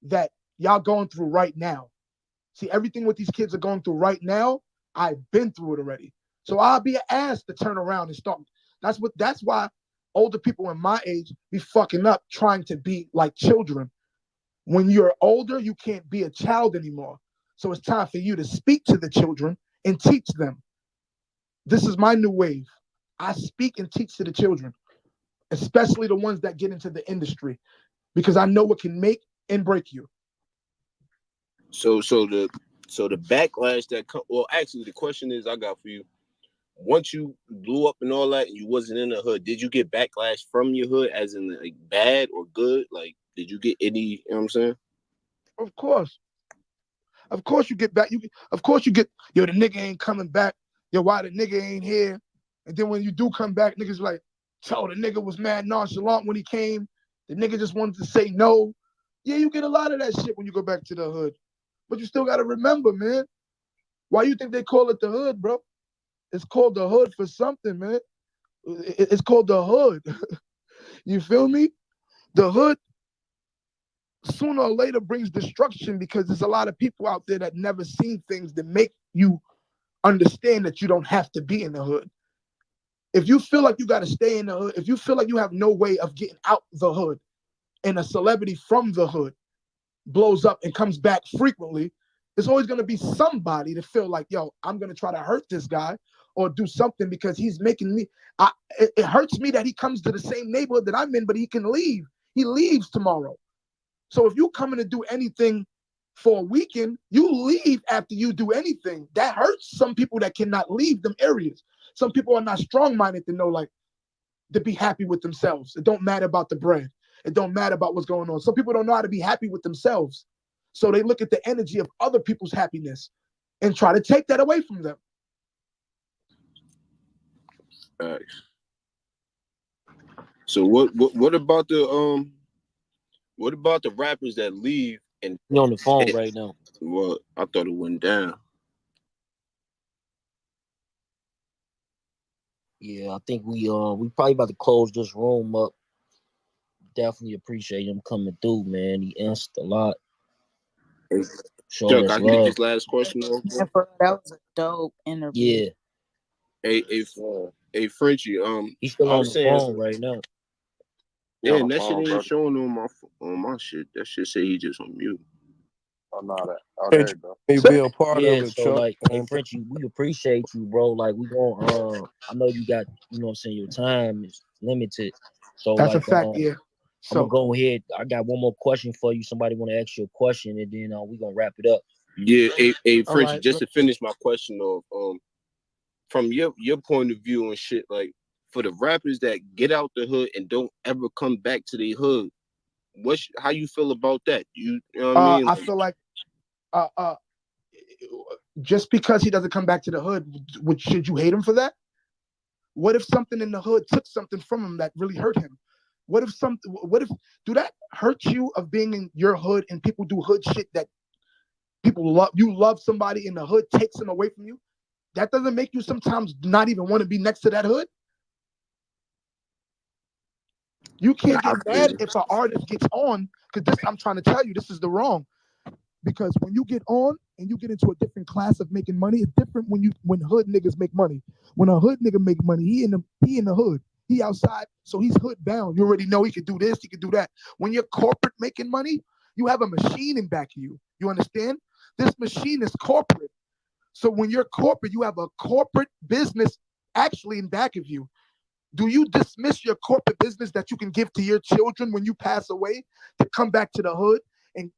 that y'all going through right now. See, everything what these kids are going through right now, I've been through it already. So I'll be an ass to turn around and start. That's why older people in my age be fucking up trying to be like children. When you're older, you can't be a child anymore. So it's time for you to speak to the children and teach them. This is my new wave. I speak and teach to the children, especially the ones that get into the industry, because I know what can make and break you. So the backlash that actually the question is I got for you. Once you blew up and all that and you wasn't in the hood, did you get backlash from your hood as in like bad or good? Like did you get any, you know what I'm saying? Of course. Of course you get back. Of course you get, yo, the nigga ain't coming back. Yo, why the nigga ain't here? And then when you do come back, niggas like, the nigga was mad nonchalant when he came. The nigga just wanted to say no. Yeah, you get a lot of that shit when you go back to the hood. But you still got to remember, man, why you think they call it the hood, bro? It's called the hood for something, man. It's called the hood. You feel me? The hood sooner or later brings destruction because there's a lot of people out there that never seen things that make you understand that you don't have to be in the hood. If you feel like you got to stay in the hood, if you feel like you have no way of getting out the hood, and a celebrity from the hood blows up and comes back frequently, there's always going to be somebody to feel like, yo, I'm going to try to hurt this guy or do something because he's making me, it hurts me that he comes to the same neighborhood that I'm in, but he can leave. He leaves tomorrow. So if you coming to do anything for a weekend, you leave after you do anything. That hurts some people that cannot leave them areas. Some people are not strong-minded to know, like, to be happy with themselves. It don't matter about the bread. It don't matter about what's going on. Some people don't know how to be happy with themselves. So they look at the energy of other people's happiness and try to take that away from them. So what about the rappers that leave and You're on the phone right now? Well, I thought it went down. Yeah, I think we probably about to close this room up. Definitely appreciate him coming through, man. He answered a lot. Chuck, I can get this last question off. That was a dope interview. Yeah. Hey, Hey Frenchie, He's still I on was the saying, phone right now. Yeah, yeah, on the and that shit phone, ain't brother. showing on my shit. That shit say he just on mute. Oh no, that. Oh, there Frenchie, you go. may be a part Yeah, of it, so Chuck. like, hey Frenchie, we appreciate you, bro. Like we going I know you got, you know what I'm saying, your time is limited. So That's a like fact, yeah. I'm gonna So go ahead. I got one more question for you. Somebody wanna ask you a question and then we gonna wrap it up. Yeah, hey all Frenchie, right. just to finish my question of from your point of view and shit, like for the rappers that get out the hood and don't ever come back to their hood, how you feel about that? You know what I mean? I feel like just because he doesn't come back to the hood, should you hate him for that? What if something in the hood took something from him that really hurt him? What if do that hurt you of being in your hood and people do hood shit that people love? You love somebody in the hood takes them away from you. That doesn't make you sometimes not even want to be next to that hood. You can't I get feel mad if an artist gets on, because this I'm trying to tell you, this is the wrong. Because when you get on and you get into a different class of making money, it's different when hood niggas make money. When a hood nigga make money, he in the hood. He outside, so he's hood bound. You already know he could do this, he could do that. When you're corporate making money, you have a machine in back of you. You understand? This machine is corporate. So when you're corporate, you have a corporate business actually in back of you. Do you dismiss your corporate business that you can give to your children when you pass away to come back to the hood and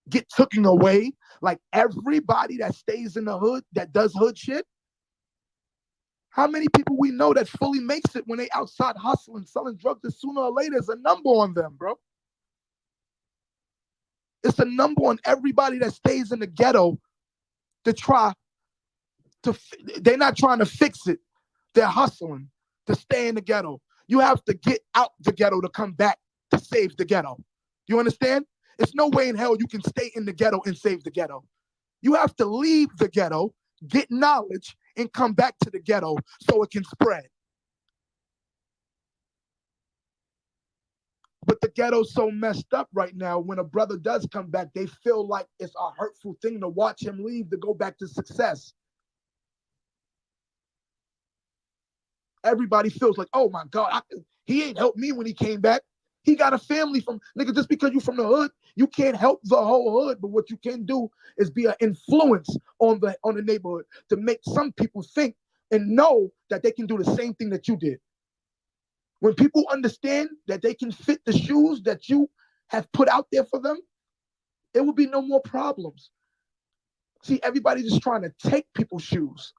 get taken away like everybody that stays in the hood that does hood shit? How many people we know that fully makes it when they outside hustling, selling drugs, and sooner or later there's a number on them, bro. It's a number on everybody that stays in the ghetto to try to, they're not trying to fix it. They're hustling to stay in the ghetto. You have to get out the ghetto to come back to save the ghetto. You understand? There's no way in hell you can stay in the ghetto and save the ghetto. You have to leave the ghetto, get knowledge, and come back to the ghetto so it can spread. But the ghetto's so messed up right now. When a brother does come back, they feel like it's a hurtful thing to watch him leave to go back to success. Everybody feels like, oh my God, he ain't helped me when he came back. He got a family from, nigga, just because you from the hood, you can't help the whole hood. But what you can do is be an influence on the neighborhood to make some people think and know that they can do the same thing that you did. When people understand that they can fit the shoes that you have put out there for them, it will be no more problems. See, everybody's just trying to take people's shoes.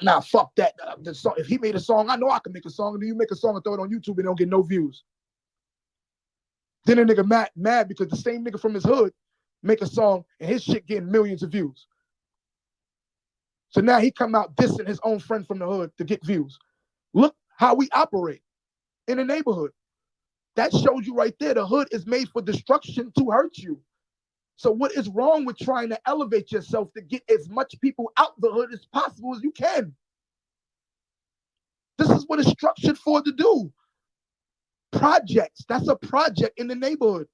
Nah, fuck that. The song, if he made a song, I know I can make a song. And then you make a song and throw it on YouTube and don't get no views. Then a nigga mad because the same nigga from his hood make a song and his shit getting millions of views. So now he come out dissing his own friend from the hood to get views. Look how we operate in the neighborhood. That shows you right there, the hood is made for destruction to hurt you. So what is wrong with trying to elevate yourself to get as much people out the hood as possible as you can? This is what it's structured for to do. Projects, that's a project in the neighborhood.